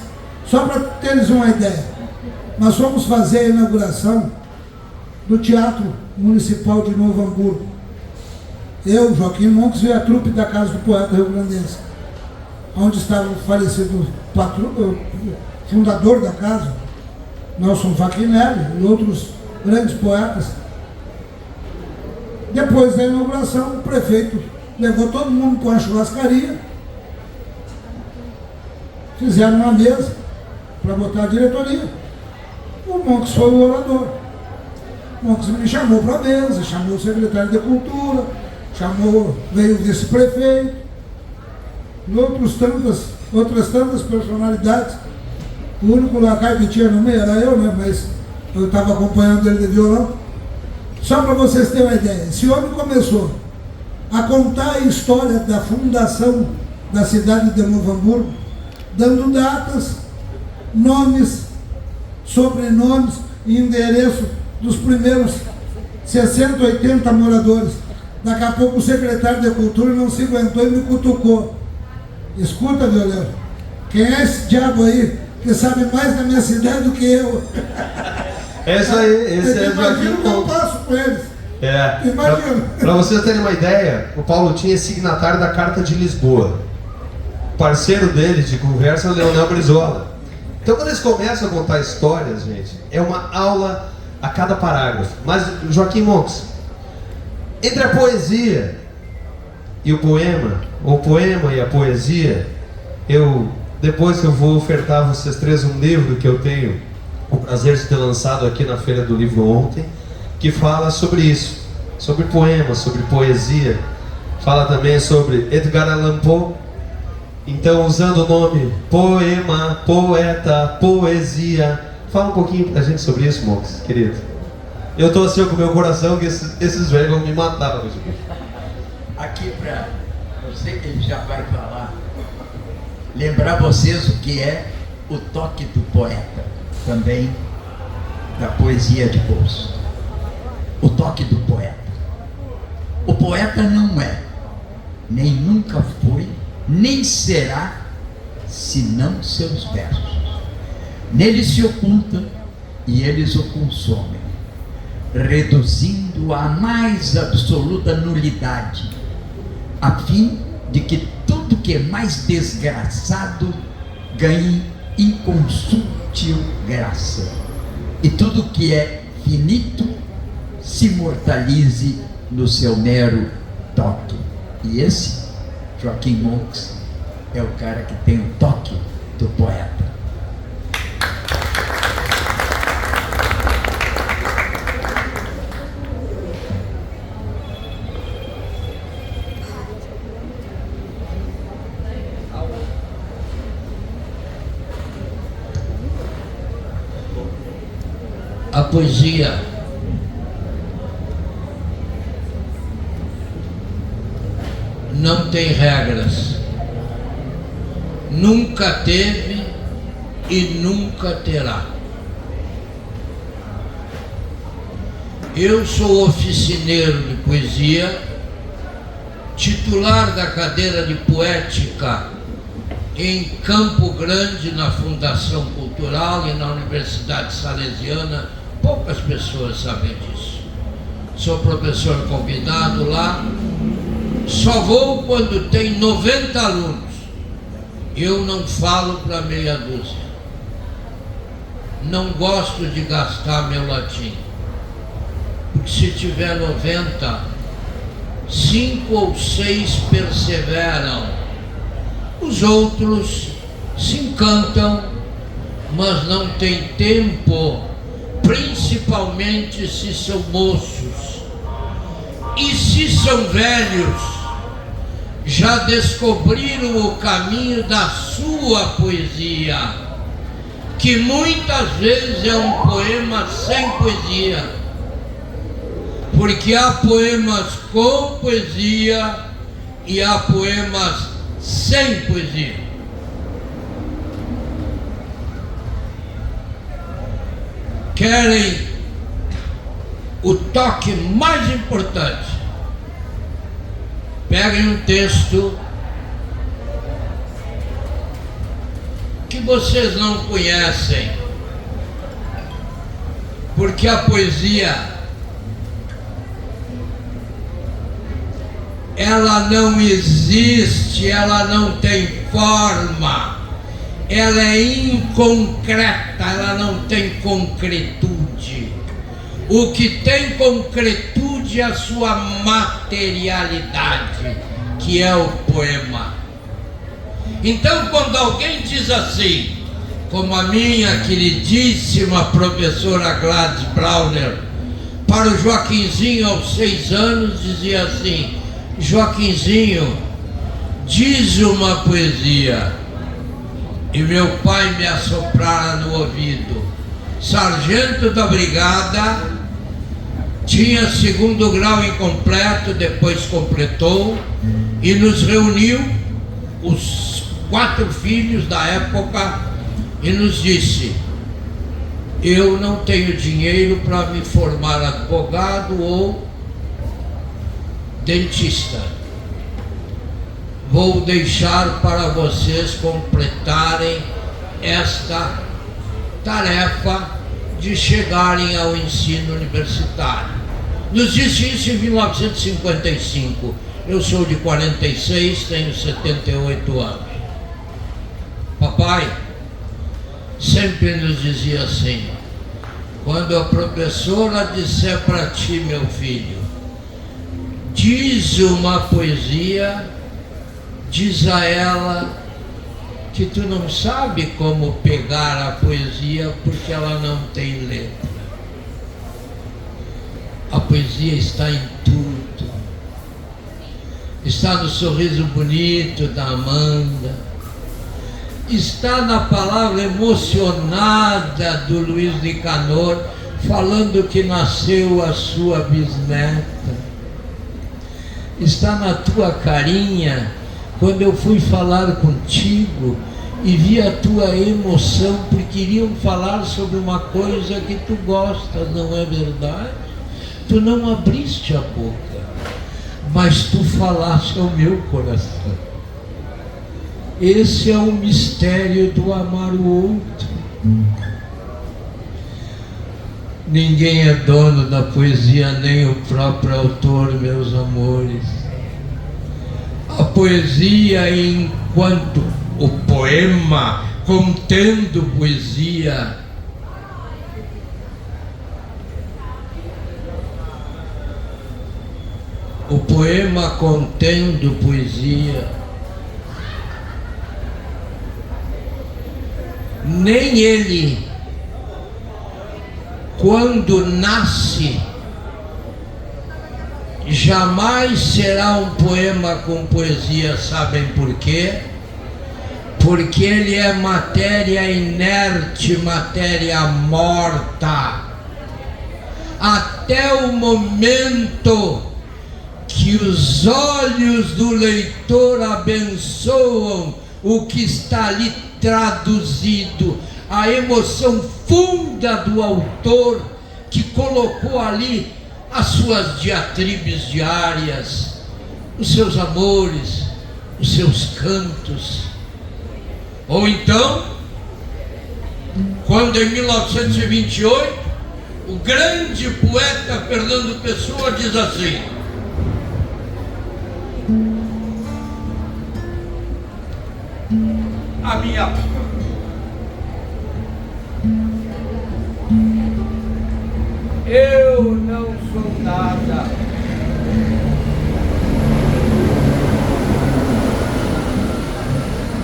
Só para teres uma ideia, nós fomos fazer a inauguração do Teatro Municipal de Novo Hamburgo. Eu, Joaquim Monks e a trupe da Casa do Poeta Rio-Grandense, onde estava o falecido fundador da casa, Nelson Fachinelli, e outros grandes poetas. Depois da inauguração, o prefeito levou todo mundo para uma churrascaria, fizeram uma mesa para botar a diretoria. O Monks foi o orador. O Monks me chamou para a mesa, chamou o secretário de Cultura, veio o vice-prefeito, e outras tantas personalidades. O único lacaio que tinha no meio era eu, né? Mas eu estava acompanhando ele de violão. Só para vocês terem uma ideia, esse homem começou a contar a história da fundação da cidade de Novo Hamburgo, dando datas, nomes, sobrenomes e endereço dos primeiros 60, 80 moradores. Daqui a pouco o secretário de Cultura não se aguentou e me cutucou. Escuta, Violeta, quem é esse diabo aí que sabe mais da minha cidade do que eu? É isso aí, esse é o Imagina o que eu Joaquim. passo com eles. Imagina. Para vocês terem uma ideia, o Paulo Tim é signatário da Carta de Lisboa. O parceiro dele de conversa é o Leonel Brizola. Então quando eles começam a contar histórias, gente, é uma aula a cada parágrafo. Mas, Joaquim Monks, entre a poesia e o poema e a poesia, depois eu vou ofertar a vocês três um livro que eu tenho o prazer de ter lançado aqui na Feira do Livro ontem, que fala sobre isso, sobre poemas, sobre poesia, fala também sobre Edgar Allan Poe. Então, usando o nome poema, poeta, poesia, fala um pouquinho pra gente sobre isso, Mox, querido. Eu tô assim com o meu coração que esses velhos vão me matar hoje. Aqui para você que ele já vai falar, lembrar vocês o que é o toque do poeta, também da poesia de bolso. O toque do poeta. O poeta não é, nem nunca foi, nem será, senão seus versos. Neles se oculta e eles o consomem, reduzindo-o à mais absoluta nulidade, a fim de que tudo que é mais desgraçado ganhe inconsútil graça, e tudo que é finito se imortalize no seu mero toque. E esse, Joaquim Monks, é o cara que tem o toque do poeta. A poesia não tem regras, nunca teve e nunca terá. Eu sou oficineiro de poesia, titular da cadeira de poética em Campo Grande, na Fundação Cultural e na Universidade Salesiana. Poucas pessoas sabem disso. Sou professor convidado lá. Só vou quando tem 90 alunos. Eu não falo para meia dúzia. Não gosto de gastar meu latim. Porque se tiver 90, 5 ou 6 perseveram. Os outros se encantam, mas não têm tempo, principalmente se são moços. E se são velhos, já descobriram o caminho da sua poesia, que muitas vezes é um poema sem poesia, porque há poemas com poesia e há poemas sem poesia. Querem o toque mais importante? Peguem um texto que vocês não conhecem, porque a poesia, ela não existe, ela não tem forma, ela é inconcreta, ela não tem concretude. O que tem concretude é a sua materialidade, que é o poema. Então, quando alguém diz assim, como a minha queridíssima professora Gladys Brauner, para o Joaquinzinho aos 6 anos, dizia assim: Joaquinzinho, diz uma poesia. E meu pai me assoprara no ouvido: sargento da brigada, tinha 2º grau incompleto, depois completou, e nos reuniu, os 4 filhos da época, e nos disse: eu não tenho dinheiro para me formar advogado ou dentista. Vou deixar para vocês completarem esta tarefa de chegarem ao ensino universitário. Nos disse isso em 1955. Eu sou de 46, tenho 78 anos. Papai sempre nos dizia assim: quando a professora disser para ti, meu filho, diz uma poesia, diz a ela que tu não sabe como pegar a poesia porque ela não tem letra. A poesia está em tudo. Está no sorriso bonito da Amanda. Está na palavra emocionada do Luiz Nicanor, falando que nasceu a sua bisneta. Está na tua carinha, quando eu fui falar contigo e vi a tua emoção, porque iriam falar sobre uma coisa que tu gostas, não é verdade? Tu não abriste a boca, mas tu falaste ao meu coração. Esse é o mistério do amar o outro. Ninguém é dono da poesia, nem o próprio autor, meus amores. A poesia, enquanto o poema contendo poesia, o poema contendo poesia, nem ele, quando nasce, jamais será um poema com poesia. Sabem por quê? Porque ele é matéria inerte, matéria morta. Até o momento que os olhos do leitor abençoam o que está ali traduzido, a emoção funda do autor que colocou ali as suas diatribes diárias, os seus amores, os seus cantos. Ou então, quando em 1928, o grande poeta Fernando Pessoa diz assim: a minha eu não sou nada.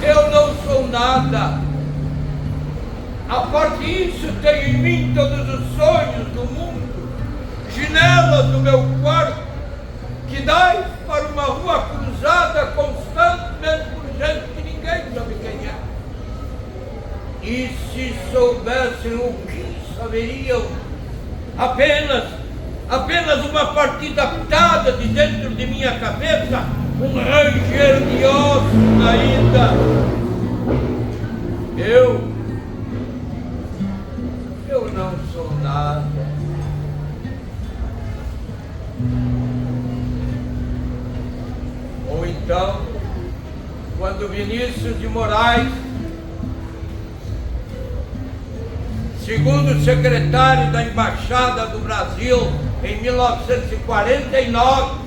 Eu não sou nada. A parte disso, tenho em mim todos os sonhos do mundo, janelas do meu quarto, que dai para uma rua cruzada constantemente por gente que ninguém sabe quem é. E se soubessem o que saberiam, apenas uma partida pitada de dentro de minha cabeça, um ranger de ossos na ida. Eu não sou nada. Ou então, quando Vinícius de Moraes, segundo secretário da Embaixada do Brasil em 1949,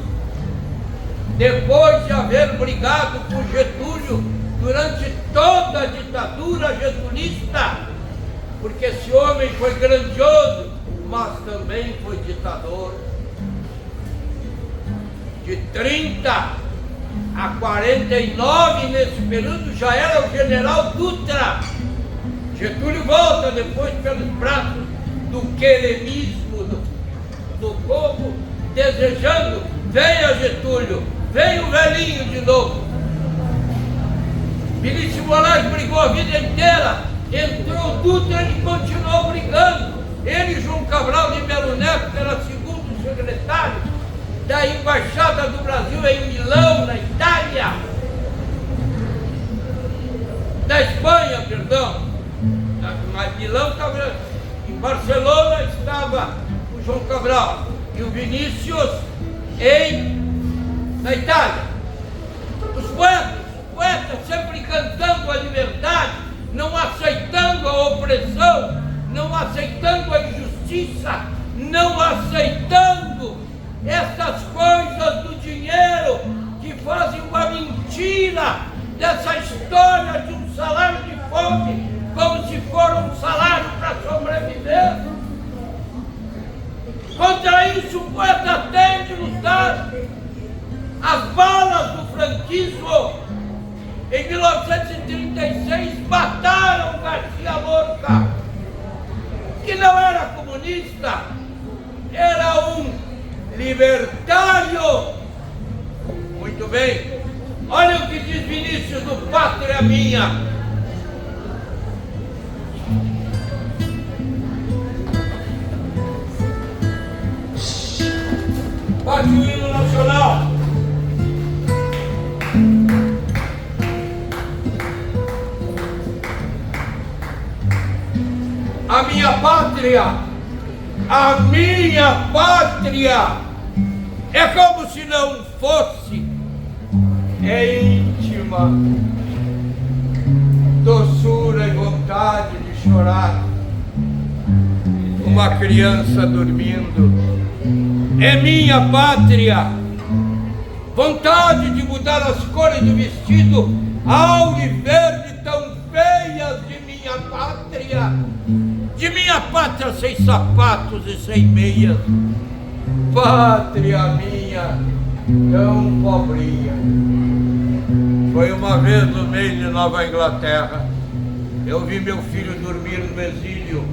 depois de haver brigado com Getúlio durante toda a ditadura getulista, porque esse homem foi grandioso, mas também foi ditador. De 30 a 49, nesse período, já era o general Dutra. Getúlio volta depois pelos braços do queremismo do povo, desejando: venha Getúlio, venha o velhinho de novo. Vinícius Moraes brigou a vida inteira, entrou Dutra e continuou brigando. Ele e João Cabral de Melo Neto, que era segundo secretário da Embaixada do Brasil em Milão, na Itália, na Espanha, perdão. Mas Milão estava, em Barcelona estava o João Cabral e o Vinícius na Itália. Os poetas sempre cantando a liberdade, não aceitando a opressão, não aceitando a injustiça, não aceitando essas coisas do dinheiro que fazem uma mentira dessa história de um salário de fome, como se for um salário para sobreviver. Contra isso o poeta tem de lutar. As balas do franquismo em 1930 1936 mataram Garcia Lorca, que não era comunista, era um libertário. Muito bem, olha o que diz Vinícius do Pátria Minha. Bate o hino nacional. A minha pátria é como se não fosse, é íntima, doçura e vontade de chorar, uma criança dormindo. É minha pátria, vontade de mudar as cores do vestido ao e verde tão feias de minha pátria. De minha pátria sem sapatos e sem meias, pátria minha tão pobrinha. Foi uma vez no meio de Nova Inglaterra, eu vi meu filho dormir no exílio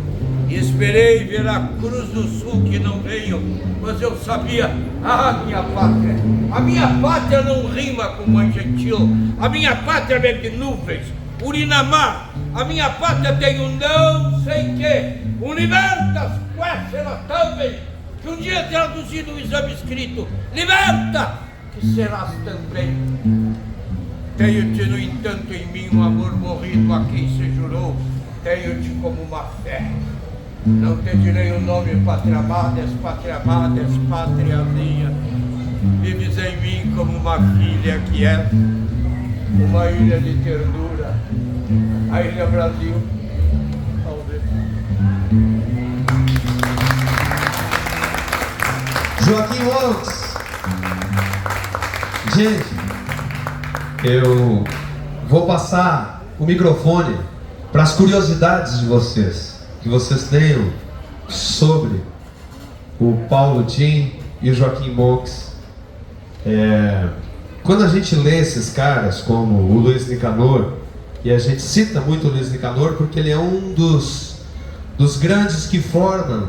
e esperei ver a Cruz do Sul que não veio, mas eu sabia, a minha pátria não rima com mãe gentil, a minha pátria é de nuvens, Urinamar, a minha pátria tem um não sei que, libertas, será também, que um dia traduzido o exame escrito, liberta, que serás também. Tenho-te, no entanto, em mim um amor morrido a quem se jurou, tenho-te como uma fé. Não te direi o nome pátria amada, pátria minha. Vives em mim como uma filha que é uma ilha de ternura, a Ilha Brasil. Talvez. Joaquim Monks. Gente, eu vou passar o microfone para as curiosidades de vocês, que vocês tenham sobre o Paulo Tim e o Joaquim Monks. Quando a gente lê esses caras como o Luiz Nicanor, e a gente cita muito o Luiz Nicanor porque ele é um dos grandes que formam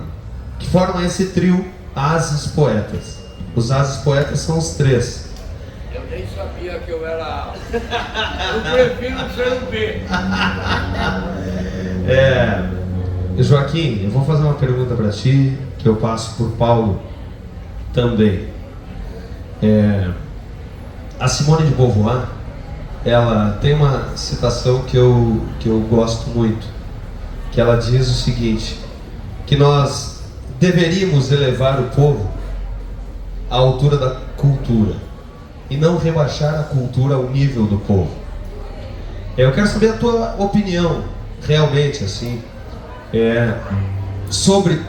esse trio Ases Poetas. Os Ases Poetas são os três. Eu nem sabia que eu era. Eu prefiro ser um B. Joaquim, eu vou fazer uma pergunta para ti, que eu passo por Paulo também. A Simone de Beauvoir, ela tem uma citação que eu gosto muito, que ela diz o seguinte, que nós deveríamos elevar o povo à altura da cultura e não rebaixar a cultura ao nível do povo. Eu quero saber a tua opinião, realmente, assim, sobre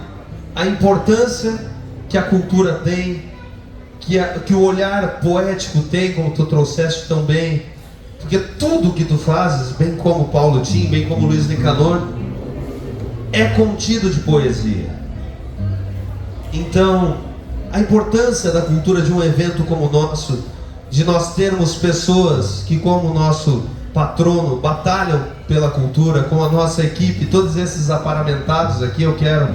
a importância que a cultura tem, que o olhar poético tem, como tu trouxeste tão bem, porque tudo que tu fazes, bem como Paulo Tim, bem como Luiz Nicanor, é contido de poesia. Então, a importância da cultura de um evento como o nosso, de nós termos pessoas que, como o nosso patrono, batalham pela cultura, com a nossa equipe, todos esses aparamentados aqui, eu quero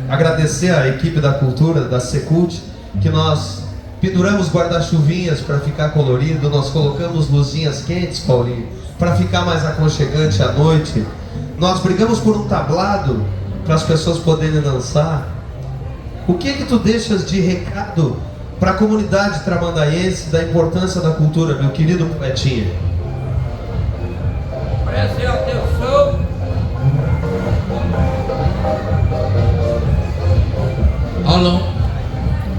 agradecer à equipe da cultura, da Secult, que nós penduramos guarda-chuvinhas para ficar colorido, nós colocamos luzinhas quentes, Paulinho, para ficar mais aconchegante à noite, nós brigamos por um tablado para as pessoas poderem dançar. O que tu deixas de recado para a comunidade tramandaense da importância da cultura, meu querido poetinha? Prestem atenção. Alô,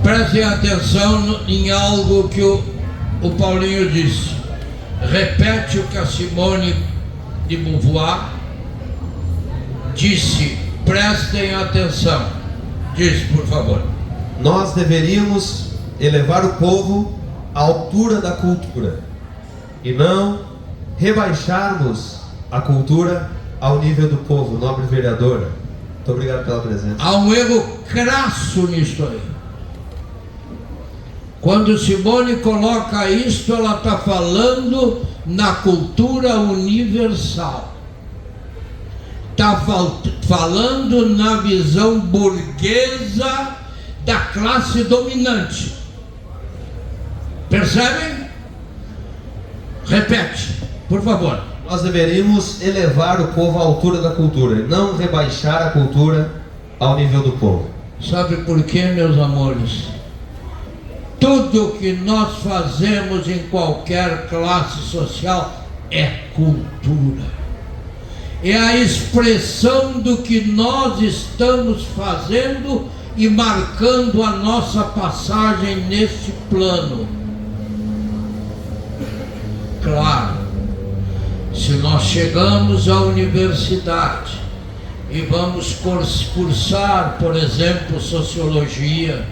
prestem atenção em algo que o Paulinho disse. Repete o que a Simone de Beauvoir disse. Prestem atenção. Diz, por favor. Nós deveríamos elevar o povo à altura da cultura e não rebaixarmos a cultura ao nível do povo. Nobre vereadora, muito obrigado pela presença. Há um erro crasso nisso aí. Quando Simone coloca isto, ela está falando na cultura universal. Está falando na visão burguesa da classe dominante. Percebem? Repete, por favor. Nós deveríamos elevar o povo à altura da cultura, não rebaixar a cultura ao nível do povo. Sabe por quê, meus amores? Tudo que nós fazemos em qualquer classe social é cultura. É a expressão do que nós estamos fazendo e marcando a nossa passagem neste plano. Claro, se nós chegamos à universidade e vamos cursar, por exemplo, sociologia,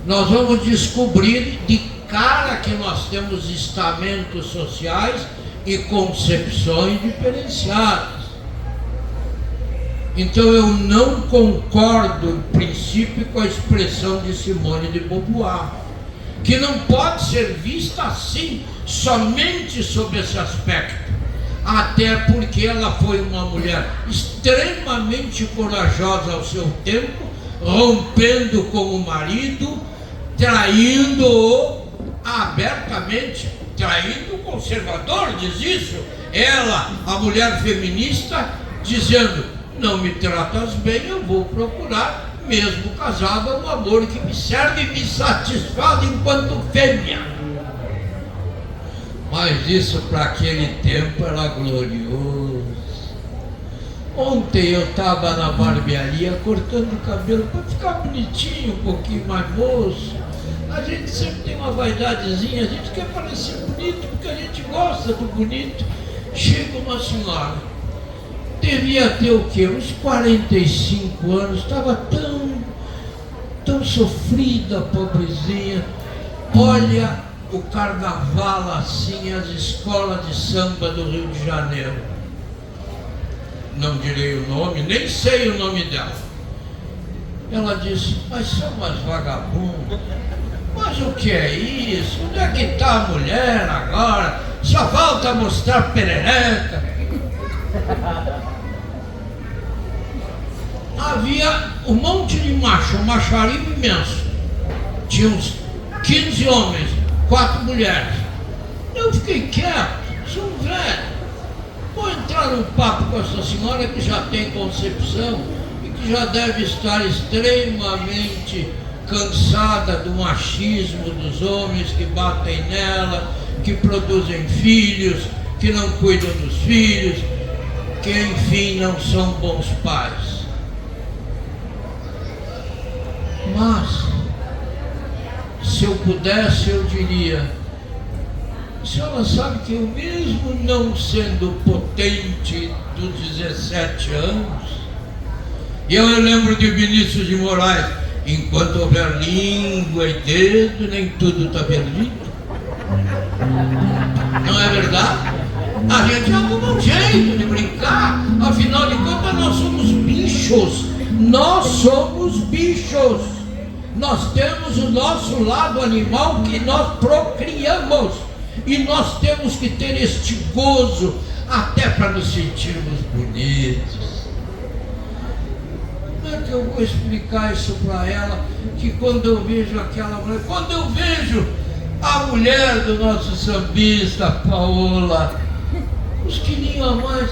nós vamos descobrir de cara que nós temos estamentos sociais e concepções diferenciadas. Então eu não concordo, em princípio, com a expressão de Simone de Beauvoir, que não pode ser vista assim, somente sob esse aspecto, até porque ela foi uma mulher extremamente corajosa ao seu tempo, rompendo com o marido, traindo-o abertamente, traindo o conservador, diz isso. Ela, a mulher feminista, dizendo: não me tratas bem, eu vou procurar, mesmo casada, um amor que me serve e me satisfaz enquanto fêmea. Mas isso para aquele tempo era glorioso. Ontem eu estava na barbearia cortando o cabelo para ficar bonitinho, um pouquinho mais moço. A gente sempre tem uma vaidadezinha, a gente quer parecer bonito porque a gente gosta do bonito. Chega uma senhora, devia ter o quê? Uns 45 anos, estava tão sofrida, pobrezinha. Olha o carnaval assim, as escolas de samba do Rio de Janeiro. Não direi o nome, nem sei o nome dela. Ela disse: mas são umas vagabundas. Mas o que é isso? Onde é que está a mulher agora? Só falta mostrar perereca. Havia um monte de macho, um macharinho imenso. Tinha uns 15 homens, 4 mulheres. Eu fiquei quieto, sou um velho. Vou entrar num papo com essa senhora que já tem concepção e que já deve estar extremamente cansada do machismo dos homens que batem nela, que produzem filhos, que não cuidam dos filhos, que enfim não são bons pais. Mas, se eu pudesse, eu diria: a senhora sabe que eu, mesmo não sendo potente dos 17 anos, eu lembro de Vinícius de Moraes: enquanto houver língua e dedo, nem tudo está perdido. Não é verdade? A gente arruma um jeito de brincar, afinal de contas nós somos bichos. Nós somos bichos. Nós temos o nosso lado animal que nós procriamos. E nós temos que ter este gozo até para nos sentirmos bonitos. Como é que eu vou explicar isso para ela? Que quando eu vejo aquela mulher, quando eu vejo a mulher do nosso sambista, Paola, uns quilinhos a mais,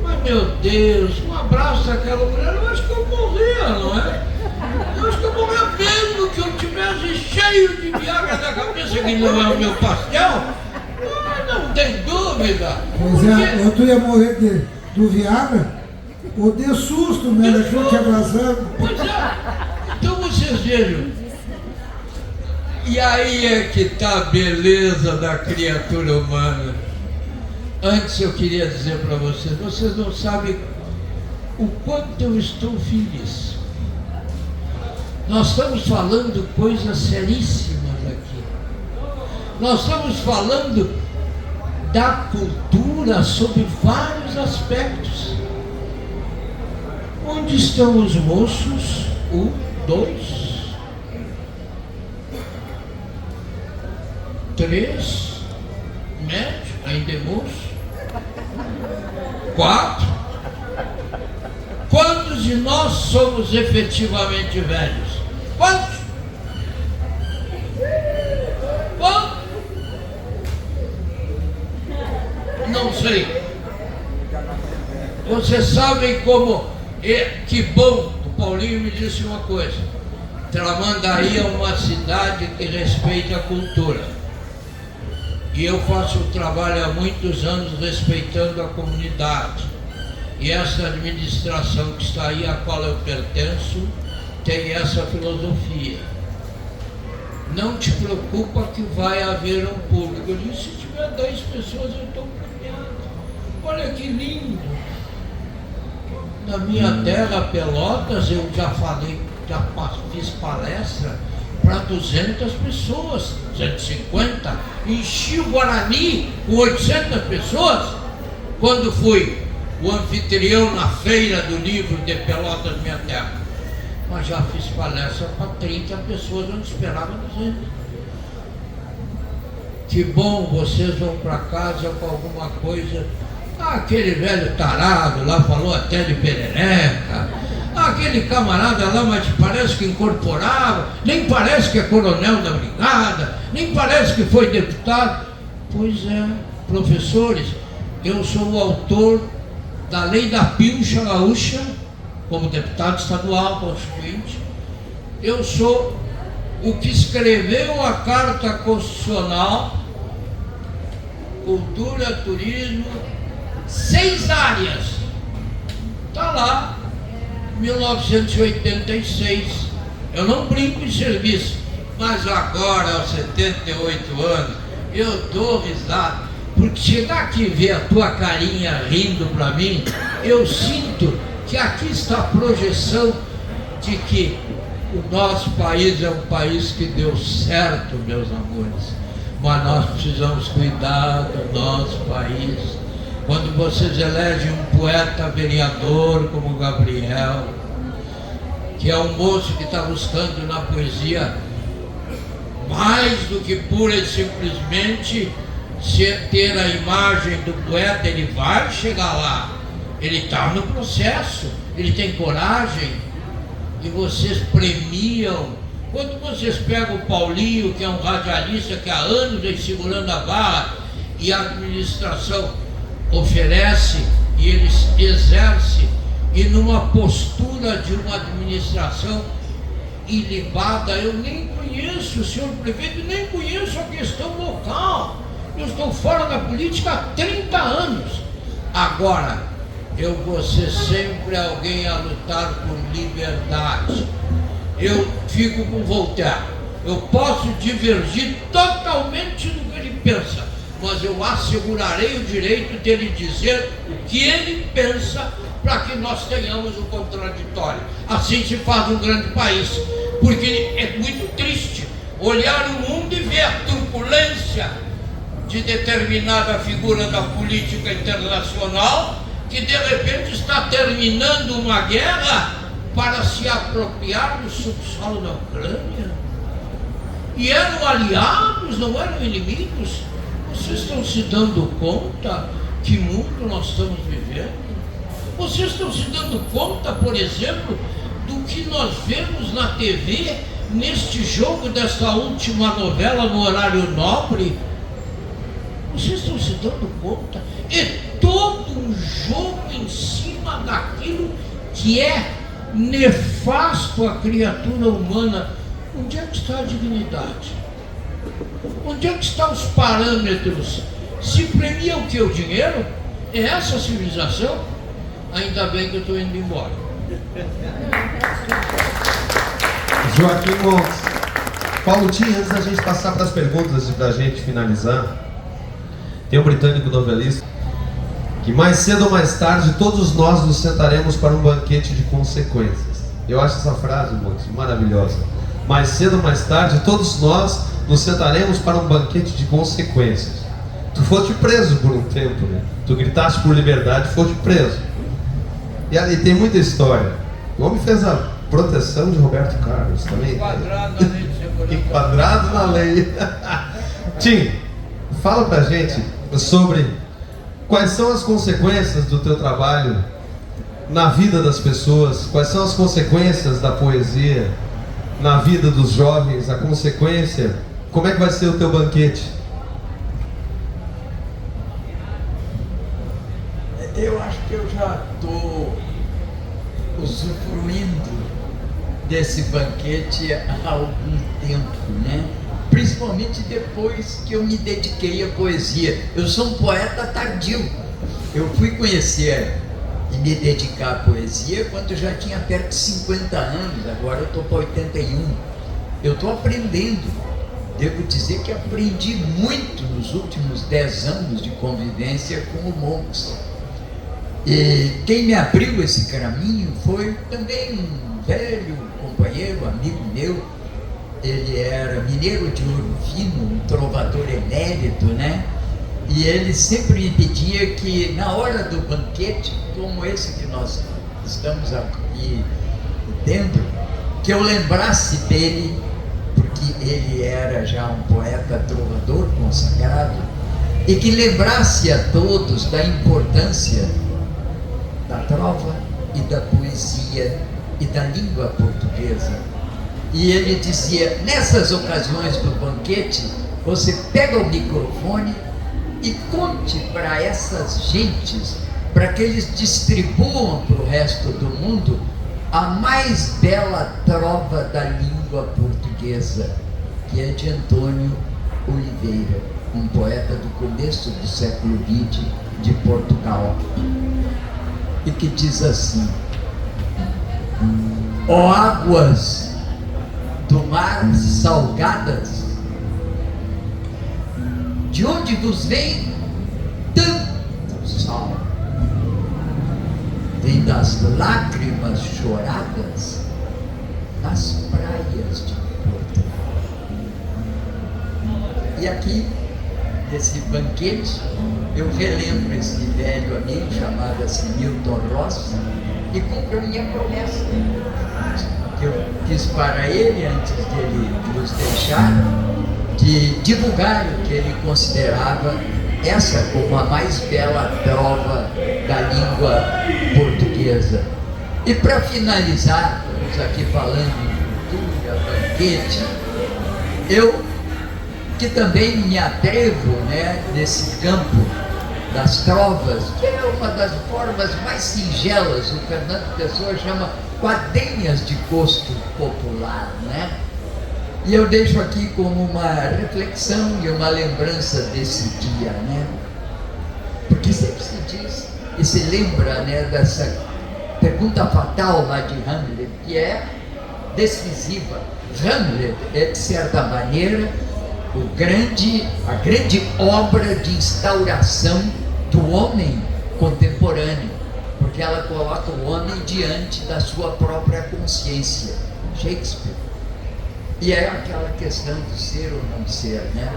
mas meu Deus, um abraço daquela mulher, eu acho que eu morria, não é? Eu acho que eu morria mesmo que eu tivesse cheio de Viagra na cabeça, que não é o meu pastel. Não tem dúvida. Pois é, tu ia morrer do Viagra ou de susto, né? Daquilo te abraçando. Pois é. Então vocês vejam. E aí é que está a beleza da criatura humana. Antes eu queria dizer para vocês não sabem o quanto eu estou feliz. Nós estamos falando coisas seríssimas aqui. Nós estamos falando da cultura sob vários aspectos. Onde estão os moços? 1, 2. 3, médio, ainda é moço. 4. Quantos de nós somos efetivamente velhos? Quantos? Quantos? Não sei. Vocês sabem como que bom, o Paulinho me disse uma coisa: Tramandaí é uma cidade que respeita a cultura. E eu faço o trabalho há muitos anos respeitando a comunidade. E essa administração que está aí, a qual eu pertenço, tem essa filosofia. Não te preocupa que vai haver um público. Eu disse, se tiver 10 pessoas eu estou premiado. Olha que lindo. Na minha terra, Pelotas, eu já falei, já fiz palestra para 200 pessoas, 150. Enchi o Guarani com 800 pessoas. Quando fui o anfitrião na feira do livro de Pelotas, minha terra. Mas já fiz palestra para 30 pessoas, eu não esperava 200. Que bom, vocês vão para casa com alguma coisa. Aquele velho tarado lá falou até de perereca. Aquele camarada lá, mas parece que incorporava, nem parece que é coronel da brigada, nem parece que foi deputado. Pois é, professores, eu sou o autor da lei da pilcha gaúcha, como deputado estadual constituinte. Eu sou o que escreveu a Carta Constitucional, cultura, turismo, 6 áreas. Está lá, 1986. Eu não brinco em serviço, mas agora, aos 78 anos, eu dou risada. Porque chegar aqui e ver a tua carinha rindo para mim, eu sinto que aqui está a projeção de que o nosso país é um país que deu certo, meus amores. Mas nós precisamos cuidar do nosso país. Quando vocês elegem um poeta vereador como o Gabriel, que é um moço que está buscando na poesia mais do que pura e simplesmente ter a imagem do poeta, ele vai chegar lá. Ele está no processo, ele tem coragem, e vocês premiam. Quando vocês pegam o Paulinho, que é um radialista que há anos vem segurando a barra, e a administração oferece, e ele exerce, e numa postura de uma administração ilibada, eu nem conheço, senhor prefeito, nem conheço a questão local. Eu estou fora da política há 30 anos. Agora, eu vou ser sempre alguém a lutar por liberdade. Eu fico com Voltaire. Eu posso divergir totalmente do que ele pensa, mas eu assegurarei o direito dele dizer o que ele pensa, para que nós tenhamos um contraditório. Assim se faz um grande país, porque é muito triste olhar o mundo e ver a turbulência de determinada figura da política internacional, que de repente está terminando uma guerra para se apropriar do subsolo da Ucrânia. E eram aliados, não eram inimigos. Vocês estão se dando conta que mundo nós estamos vivendo? Vocês estão se dando conta, por exemplo, do que nós vemos na TV neste jogo desta última novela no horário nobre? Vocês estão se dando conta? É todo um jogo em cima daquilo que é nefasto à criatura humana. Onde é que está a dignidade? Onde é que estão os parâmetros? Se premia o que? O dinheiro? É essa a civilização? Ainda bem que eu estou indo embora. Joaquim Montes. Paulo Tim, antes da gente passar para as perguntas e da gente finalizar, tem um britânico novelista que mais cedo ou mais tarde todos nós nos sentaremos para um banquete de consequências. Eu acho essa frase, Montes, maravilhosa. Mais cedo ou mais tarde todos nós nos sentaremos para um banquete de consequências. Tu foste preso por um tempo, né? Tu gritaste por liberdade, foste preso. E ali tem muita história. O homem fez a proteção de Roberto Carlos também. Enquadrado na lei de segurança. Enquadrado na lei. Tim, fala pra gente sobre quais são as consequências do teu trabalho na vida das pessoas, quais são as consequências da poesia na vida dos jovens, a consequência, como é que vai ser o teu banquete? Eu acho que eu já estou usufruindo desse banquete há algum tempo, né? Principalmente depois que eu me dediquei à poesia. Eu sou um poeta tardio. Eu fui conhecer e me dedicar à poesia quando eu já tinha perto de 50 anos, agora eu estou para 81. Eu estou aprendendo. Devo dizer que aprendi muito nos últimos 10 anos de convivência com o Monks. E quem me abriu esse caminho foi também um velho companheiro, amigo meu. Ele era mineiro de Ouro Fino, um trovador emérito, né? E ele sempre me pedia que na hora do banquete, como esse que nós estamos aqui dentro, que eu lembrasse dele, porque ele era já um poeta trovador consagrado, e que lembrasse a todos da importância da trova e da poesia e da língua portuguesa. E ele dizia, nessas ocasiões do banquete, você pega o microfone e conte para essas gentes, para que eles distribuam para o resto do mundo a mais bela trova da língua portuguesa, que é de Antônio Oliveira, um poeta do começo do século XX de Portugal, e que diz assim: ó águas do mar salgadas, de onde vos vem tanto sal? Vem das lágrimas choradas nas praias de Portugal. E aqui, nesse banquete, eu relembro esse velho amigo chamado assim Milton Rossi e cumpro a minha promessa que eu fiz para ele antes dele nos deixar, de divulgar o que ele considerava essa como a mais bela trova da língua portuguesa. E para finalizar, estamos aqui falando de cultura, banquete, eu que também me atrevo, né, nesse campo das trovas, que é uma das formas mais singelas, o Fernando Pessoa chama quadrinhas de gosto popular, né? E eu deixo aqui como uma reflexão e uma lembrança desse dia, né? Porque sempre se diz e se lembra, né, dessa pergunta fatal lá de Hamlet, que é decisiva. Hamlet é, de certa maneira, a grande obra de instauração do homem contemporâneo, porque ela coloca o homem diante da sua própria consciência. Shakespeare. E é aquela questão do ser ou não ser, né?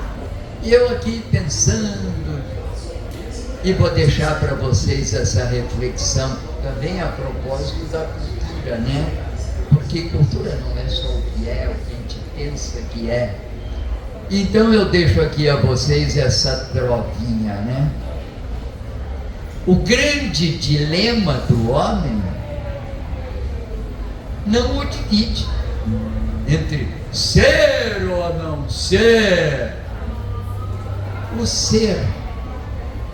E eu aqui pensando, e vou deixar para vocês essa reflexão também a propósito da cultura, né? Porque cultura não é só o que é, o que a gente pensa que é. Então eu deixo aqui a vocês essa trovinha, né? O grande dilema do homem não o divide entre ser ou não ser. O ser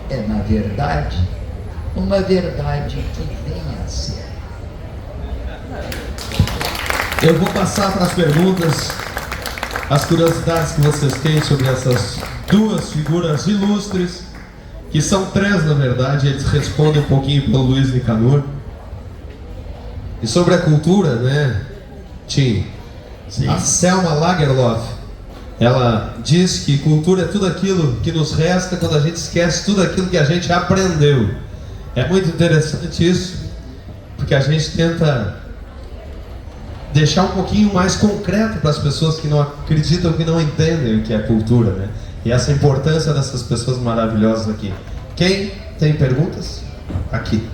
é, na verdade, uma verdade que vem a ser. Eu vou passar para as perguntas, as curiosidades que vocês têm sobre essas duas figuras ilustres, que são três na verdade, eles respondem um pouquinho pelo Luiz Nicanor. E sobre a cultura, né, Tim? Sim. A Selma Lagerlöf, ela diz que cultura é tudo aquilo que nos resta quando a gente esquece tudo aquilo que a gente aprendeu. É muito interessante isso, porque a gente tenta deixar um pouquinho mais concreto para as pessoas que não acreditam, que não entendem o que é cultura, né? E essa importância dessas pessoas maravilhosas aqui. Quem tem perguntas? Aqui.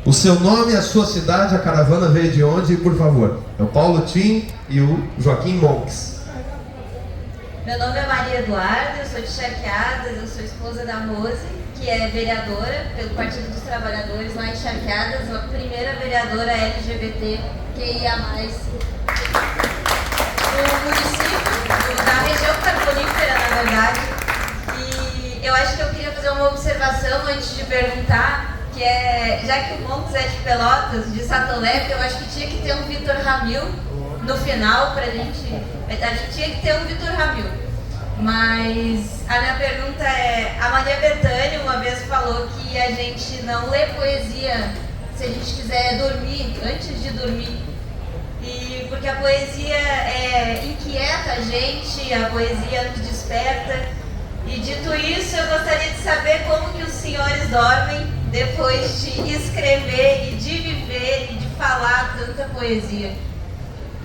O seu nome, a sua cidade, a caravana veio de onde, por favor? É o Paulo Tim e o Joaquim Monks. Meu nome é Maria Eduarda, eu sou de Charqueadas, eu sou esposa da Rose, que é vereadora pelo Partido dos Trabalhadores lá em Charqueadas, a primeira vereadora LGBT QIA+, do município, da região carbonífera, na verdade. E eu acho que eu queria fazer uma observação antes de perguntar, que é, já que o Monks é de Pelotas, de Satolepe, eu acho que tinha que ter um Vitor Ramil no final pra gente. A gente tinha que ter um Vitor Ramil. Mas a minha pergunta é, a Maria Bethânia uma vez falou que a gente não lê poesia se a gente quiser dormir, antes de dormir. E porque a poesia inquieta a gente, a poesia nos desperta. E dito isso, eu gostaria de saber como que os senhores dormem depois de escrever e de viver e de falar tanta poesia.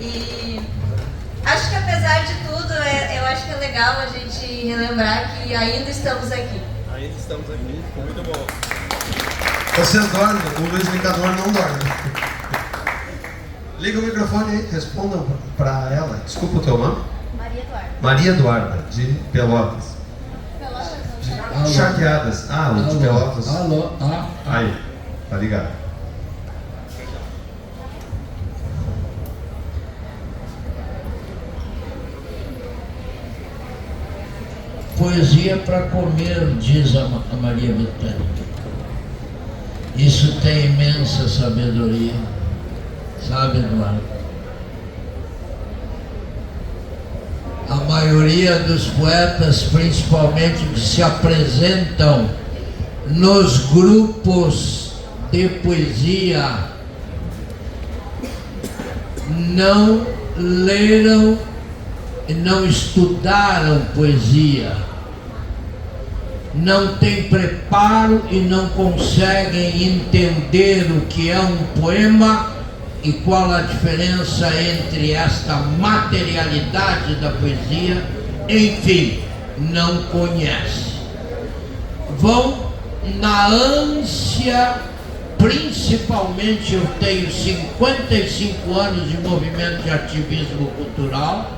E acho que apesar de tudo, eu acho que é legal a gente relembrar que ainda estamos aqui. Ainda estamos aqui, muito bom. Vocês dormem, o Luiz Ligador não dorme. Liga o microfone aí, respondam para ela. Desculpa o teu nome? Maria Eduarda. Maria Eduarda, de Pelotas. Pelotas. Charqueadas. Ah, o de Pelotas. Alô, Aí, tá ligado. poesia para comer, diz a Maria Bethânia. Isso tem imensa sabedoria, sabe, Eduardo? A maioria dos poetas, principalmente que se apresentam nos grupos de poesia, não leram e não estudaram poesia, não têm preparo e não conseguem entender o que é um poema e qual a diferença entre esta materialidade da poesia, enfim, não conhecem. Vão na ânsia, principalmente eu tenho 55 anos de movimento de ativismo cultural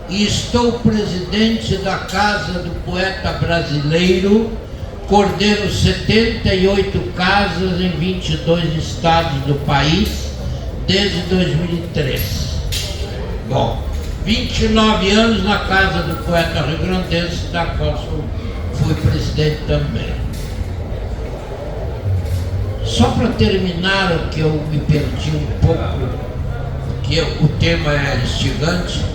e estou presidente da Casa do Poeta Brasileiro, coordeno 78 casas em 22 estados do país, desde 2003. Bom, 29 anos na Casa do Poeta Rio-Grandense, da qual fui presidente também. Só para terminar, o que eu me perdi um pouco, porque o tema é instigante.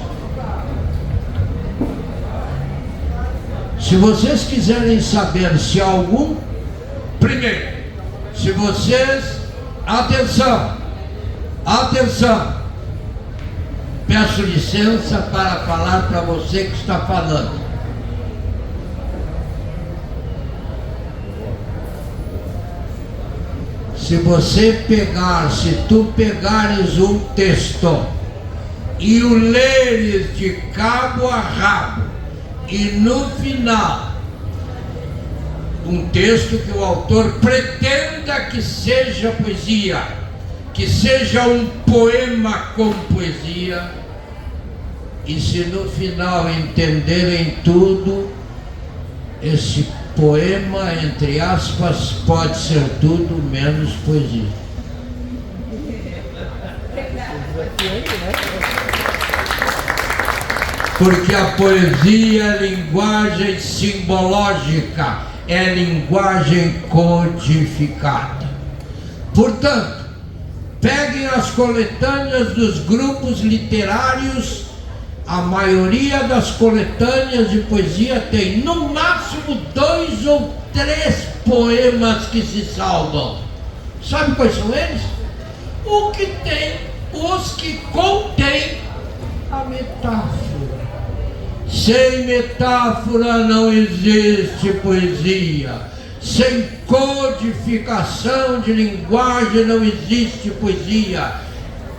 Se vocês quiserem saber se algum... Primeiro, se vocês... Atenção! Atenção! Peço licença para falar para você que está falando. Se tu pegares um texto e o leres de cabo a rabo, e no final, um texto que o autor pretenda que seja poesia, que seja um poema com poesia, e se no final entenderem tudo, esse poema, entre aspas, pode ser tudo menos poesia. Porque a poesia é linguagem simbológica, é linguagem codificada. Portanto, peguem as coletâneas dos grupos literários, a maioria das coletâneas de poesia tem no máximo 2 ou 3 poemas que se salvam. Sabe quais são eles? Os que contêm a metáfora. Sem metáfora não existe poesia. Sem codificação de linguagem não existe poesia.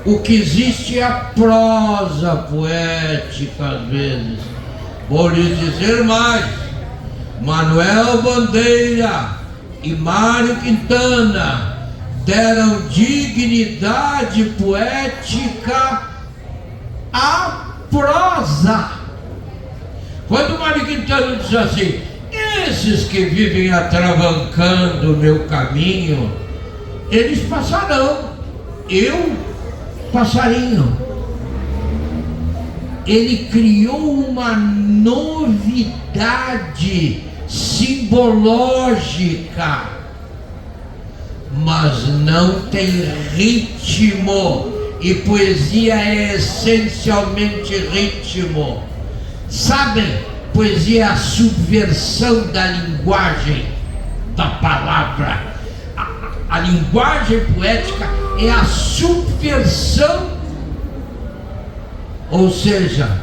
O que existe é a prosa poética, às vezes. Vou lhes dizer mais. Manuel Bandeira e Mário Quintana deram dignidade poética à prosa. Quintana disse assim: esses que vivem atravancando o meu caminho, eles passarão, eu, passarinho. Ele criou uma novidade simbológica, mas não tem ritmo, e poesia é essencialmente ritmo. Sabem? Poesia é a subversão da linguagem, da palavra. A linguagem poética é a subversão, ou seja,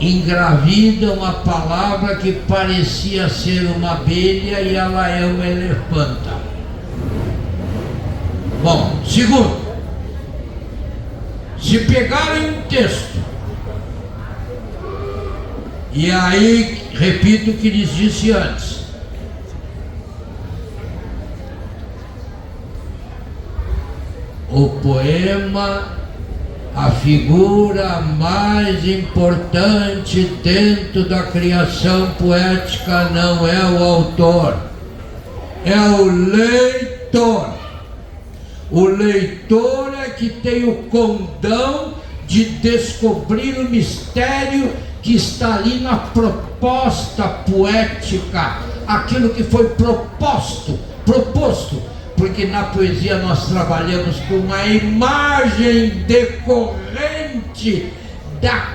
engravida uma palavra que parecia ser uma abelha e ela é uma elefanta. Bom, segundo, se pegarem um texto, e aí repito o que lhes disse antes, o poema, a figura mais importante dentro da criação poética não é o autor, é o leitor. O leitor é que tem o condão de descobrir o mistério que está ali na proposta poética, aquilo que foi proposto, porque na poesia nós trabalhamos com uma imagem decorrente da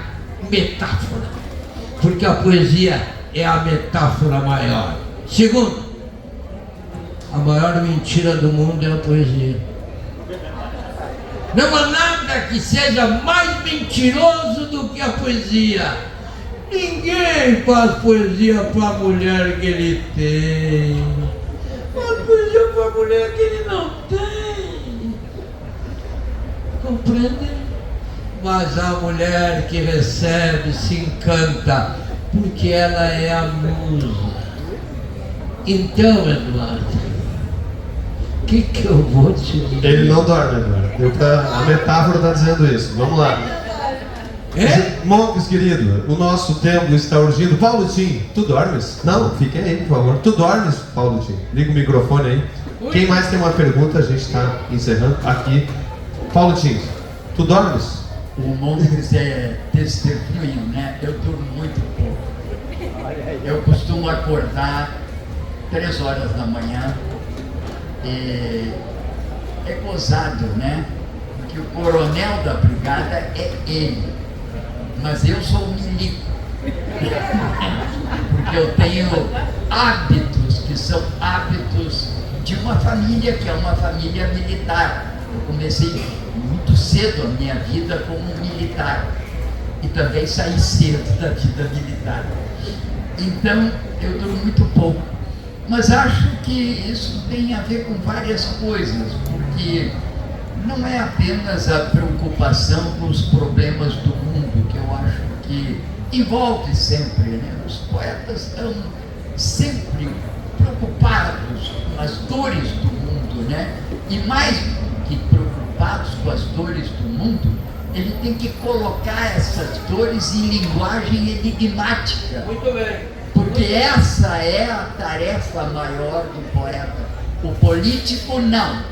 metáfora, porque a poesia é a metáfora maior. Segundo, a maior mentira do mundo é a poesia. Não há nada que seja mais mentiroso do que a poesia. Ninguém faz poesia para a mulher que ele tem, faz poesia para a mulher que ele não tem. Compreendem? Mas a mulher que recebe se encanta, porque ela é a musa. Então, Eduardo, o que eu vou te dizer? Ele não dorme, Eduardo. A metáfora está dizendo isso. Vamos lá. Monks, querido, o nosso tempo está urgindo. Paulo Tim, tu dormes? Não, fique aí, por favor. Tu dormes, Paulo Tim? Liga o microfone aí. Quem mais tem uma pergunta? A gente está encerrando aqui. Paulo Tim, tu dormes? O Monks é testemunho, né? Eu durmo muito pouco. Eu costumo acordar 3 horas da manhã. É gozado, né? Porque o coronel da brigada é ele, mas eu sou o milico. Porque eu tenho hábitos que são hábitos de uma família que é uma família militar. Eu comecei muito cedo a minha vida como militar e também saí cedo da vida militar. Então eu durmo muito pouco. Mas acho que isso tem a ver com várias coisas, porque não é apenas a preocupação com os problemas do mundo, que eu acho que envolve sempre, né? Os poetas estão sempre preocupados com as dores do mundo, né? E mais que preocupados com as dores do mundo, ele tem que colocar essas dores em linguagem enigmática. Muito bem. Porque essa é a tarefa maior do poeta. O político não.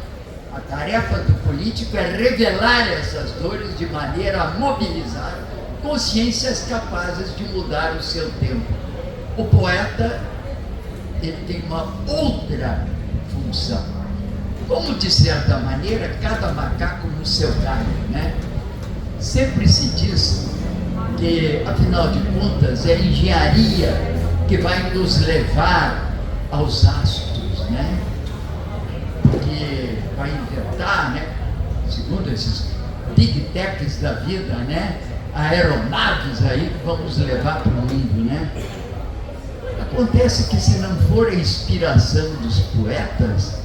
A tarefa do político é revelar essas dores de maneira a mobilizar consciências capazes de mudar o seu tempo. O poeta, ele tem uma outra função. Como, de certa maneira, cada macaco no seu galho, né? Sempre se diz que, afinal de contas, é a engenharia que vai nos levar aos astros, né? Porque vai inventar, né? Segundo esses big techs da vida, né? Aeronaves aí que vão nos levar para o mundo, né? Acontece que se não for a inspiração dos poetas,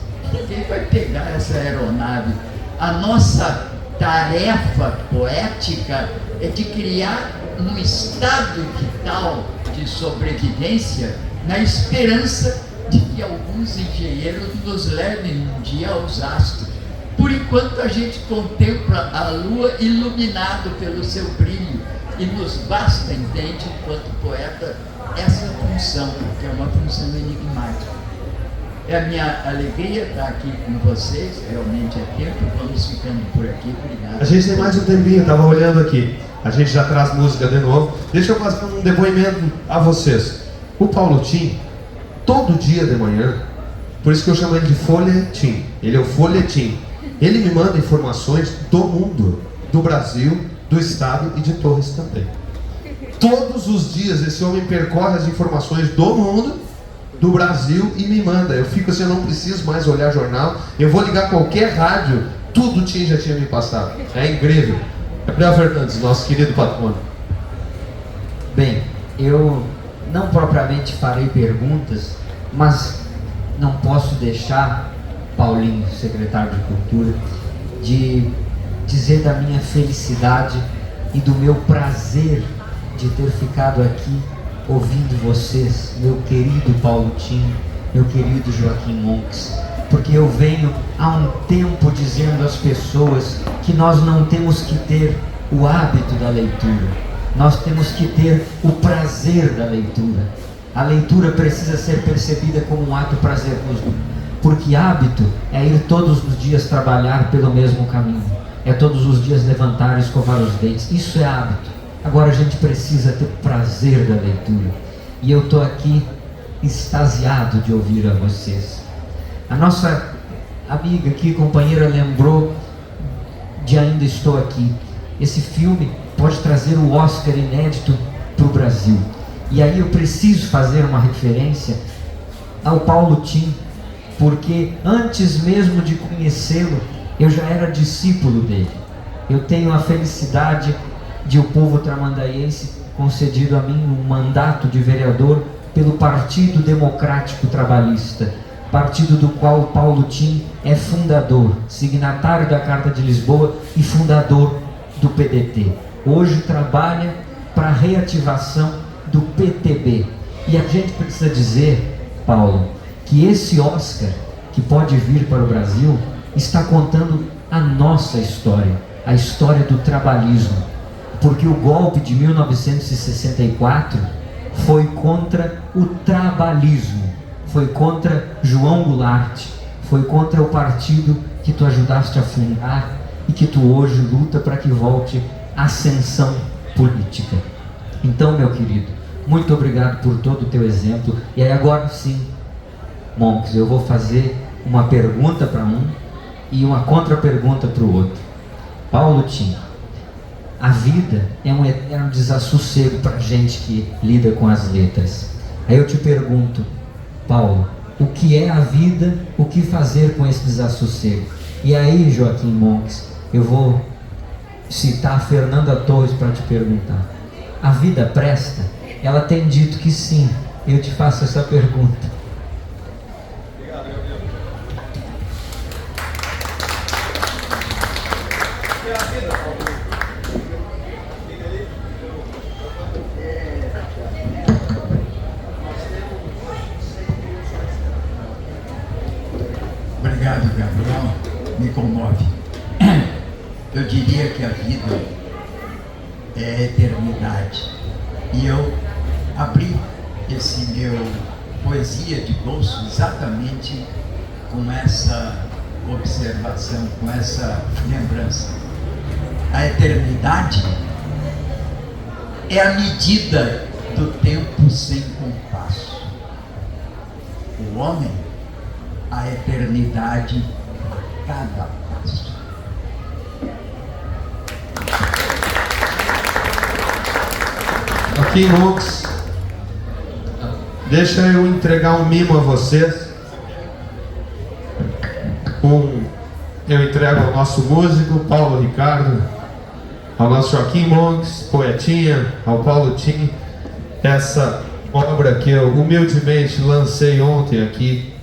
quem vai pegar essa aeronave? A nossa tarefa poética é de criar um estado vital de sobrevivência na esperança de que alguns engenheiros nos levem um dia aos astros. Por enquanto a gente contempla a lua iluminado pelo seu brilho, E nos basta, entende, enquanto poeta, essa função, que é uma função enigmática. É a minha alegria estar aqui com vocês, realmente é tempo, vamos ficando por aqui, obrigado. A gente tem mais um tempinho, estava olhando aqui. A gente já traz música de novo. Deixa eu fazer um depoimento a vocês. O Paulo Tim, todo dia de manhã, por isso que eu chamo ele de folhetim, ele é o folhetim. Ele me manda informações do mundo, do Brasil, do estado e de Torres também. Todos os dias esse homem percorre as informações do mundo, do Brasil e me manda. Eu fico assim, eu não preciso mais olhar jornal, eu vou ligar qualquer rádio, tudo o Tim já tinha me passado. É incrível. Gabriel Fernandes, nosso querido patrono. Bem, eu não propriamente farei perguntas, mas não posso deixar, Paulinho, secretário de Cultura, de dizer da minha felicidade e do meu prazer de ter ficado aqui ouvindo vocês, meu querido Paulo Tim, meu querido Joaquim Monks, porque eu venho há um tempo dizendo às pessoas que nós não temos que ter o hábito da leitura, nós temos que ter o prazer da leitura. A leitura precisa ser percebida como um ato prazeroso, porque hábito é ir todos os dias trabalhar pelo mesmo caminho, é todos os dias levantar e escovar os dentes, isso é hábito. Agora a gente precisa ter prazer da leitura, e eu estou aqui extasiado de ouvir a vocês. A nossa amiga aqui, companheira, lembrou de Ainda Estou Aqui. Esse filme pode trazer o Oscar inédito para o Brasil. E aí eu preciso fazer uma referência ao Paulo Tim, porque antes mesmo de conhecê-lo, eu já era discípulo dele. Eu tenho a felicidade de o povo tramandaiense concedido a mim um mandato de vereador pelo Partido Democrático Trabalhista, partido do qual o Paulo Tim é fundador, signatário da Carta de Lisboa e fundador do PDT. Hoje trabalha para a reativação do PTB. E a gente precisa dizer, Paulo, que esse Oscar que pode vir para o Brasil está contando a nossa história, a história do trabalhismo, porque o golpe de 1964 foi contra o trabalhismo, foi contra João Goulart, foi contra o partido que tu ajudaste a fundar e que tu hoje luta para que volte a ascensão política. Então, meu querido, muito obrigado por todo o teu exemplo. E aí agora sim, Monks, eu vou fazer uma pergunta para um e uma contra-pergunta para o outro. Paulo Tim, a vida é um eterno desassossego para a gente que lida com as letras. Aí eu te pergunto, Paulo, o que é a vida, o que fazer com esse desassossego? E aí, Joaquim Monks, eu vou citar a Fernanda Torres para te perguntar. A vida presta? Ela tem dito que sim. Eu te faço essa pergunta. Obrigado, Gabriel, me comove. Eu diria que a vida é eternidade. E eu abri esse meu poesia de bolso exatamente com essa observação, com essa lembrança. A eternidade é a medida do tempo sem compasso. O homem, a eternidade a cada passo. Joaquim Monks, deixa eu entregar um mimo a vocês. Eu entrego ao nosso músico Paulo Ricardo, ao nosso Joaquim Monks, poetinha, ao Paulo Tim, essa obra que eu humildemente lancei ontem aqui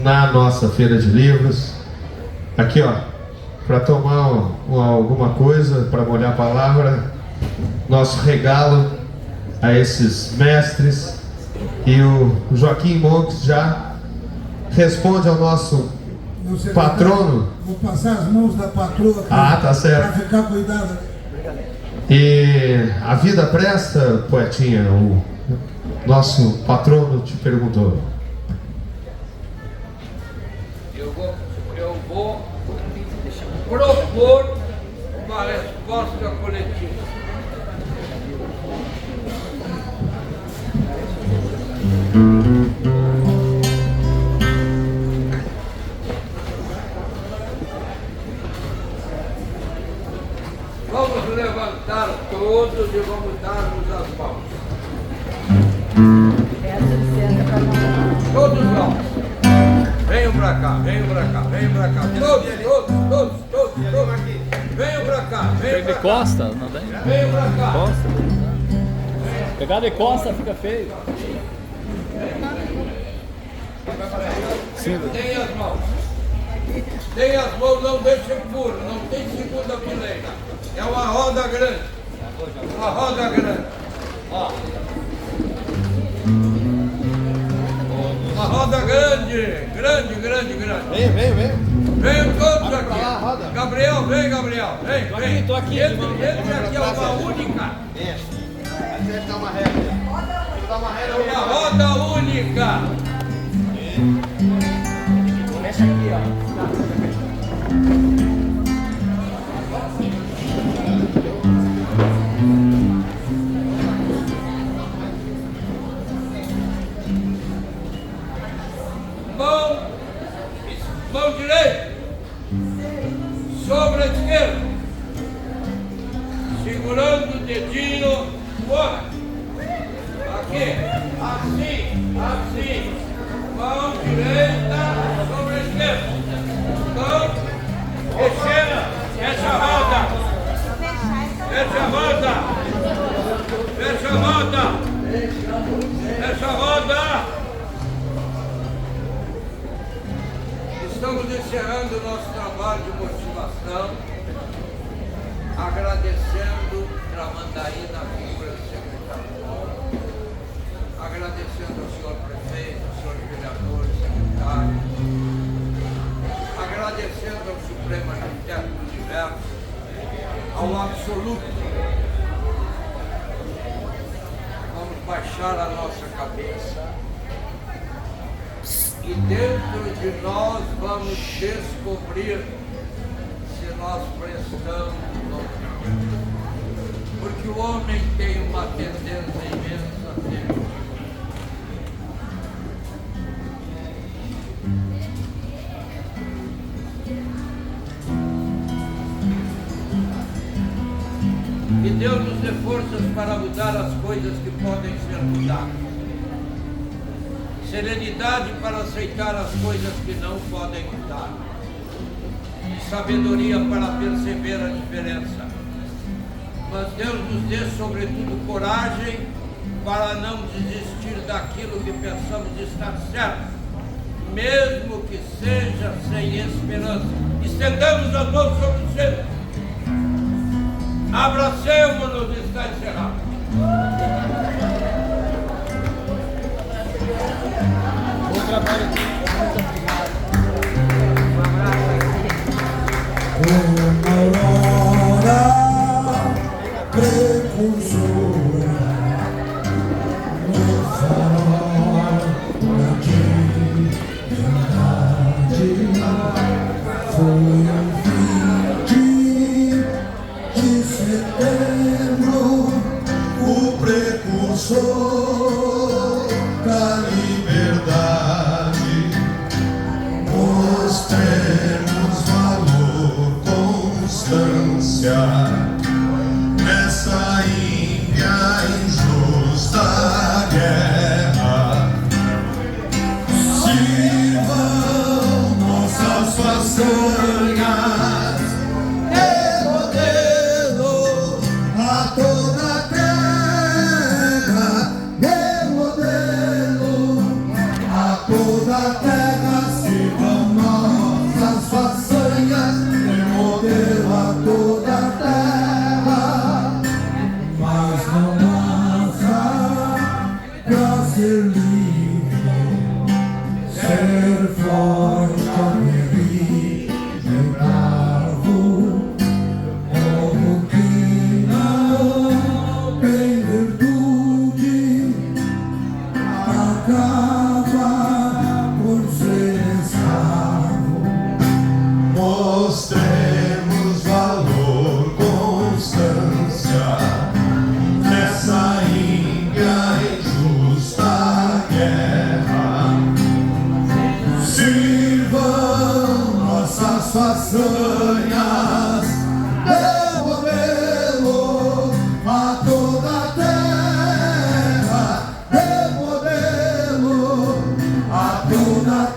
na nossa feira de livros. Aqui, ó, para tomar alguma coisa, para molhar a palavra, nosso regalo a esses mestres. E o Joaquim Monks já responde ao nosso patrono. Vou passar as mãos da patroa Ah, tá certo. para ficar cuidado. E a vida presta, poetinha, o nosso patrono te perguntou. Eu vou propor uma resposta coletiva. Vamos levantar todos e vamos dar-nos as mãos. Todos vão. Venham pra cá, venham pra cá, venham pra cá. Todos. Venham pra cá, venham pra cá. Costa, não tem? Venham pra cá. Costa. Pegar de costa fica feio. Sim. Tem as mãos. Tem as mãos, não deixem puro, não tem segunda fileira. É uma roda grande. Uma roda grande. Ó. Uma roda grande. Venham todos aqui. Gabriel, vem, Gabriel. Vem. Tô aqui. Entre aqui é uma única. Dá uma regra. Uma roda única. Começa aqui, ó. Mão direita sobre a esquerda, segurando o dedinho fora. Aqui, assim. Mão direita sobre a esquerda. Então, mexendo. Fecha a roda. Estamos encerrando o nosso trabalho de motivação, agradecendo Tramandaí na figura do secretário, agradecendo ao senhor prefeito, ao senhor vereador, secretário, agradecendo ao Supremo Arquiteto do Universo, ao absoluto. Vamos baixar a nossa cabeça. E dentro de nós vamos descobrir se nós prestamos ou não. Porque o homem tem uma tendência imensa a ter. Que Deus nos dê forças para mudar as coisas que podem ser mudadas. Serenidade para aceitar as coisas que não podem mudar. E sabedoria para perceber a diferença. Mas Deus nos dê, sobretudo, coragem para não desistir daquilo que pensamos estar certo, mesmo que seja sem esperança. Estendamos as mãos sobre o céu. Abracemos-nos, está encerrado. Como aurora precursora no farol da divindade, foi o 20 de setembro, o precursor da liberdade. Mostremos valor, constância nessa ímpia injusta guerra. Sirvam nossas façanhas de modelo a toda a terra, de modelo a toda a terra. Sirvam nossas façanhas de modelo a toda a terra, mas não basta pra ser livre, ser forte, aguerrido e bravo, como que não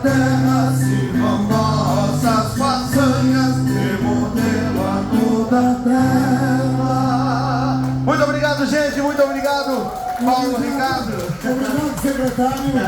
terra, sirvam nossas façanhas de modelo a toda a terra. Muito obrigado, gente, muito obrigado, Paulo Ricardo. Obrigado, secretário.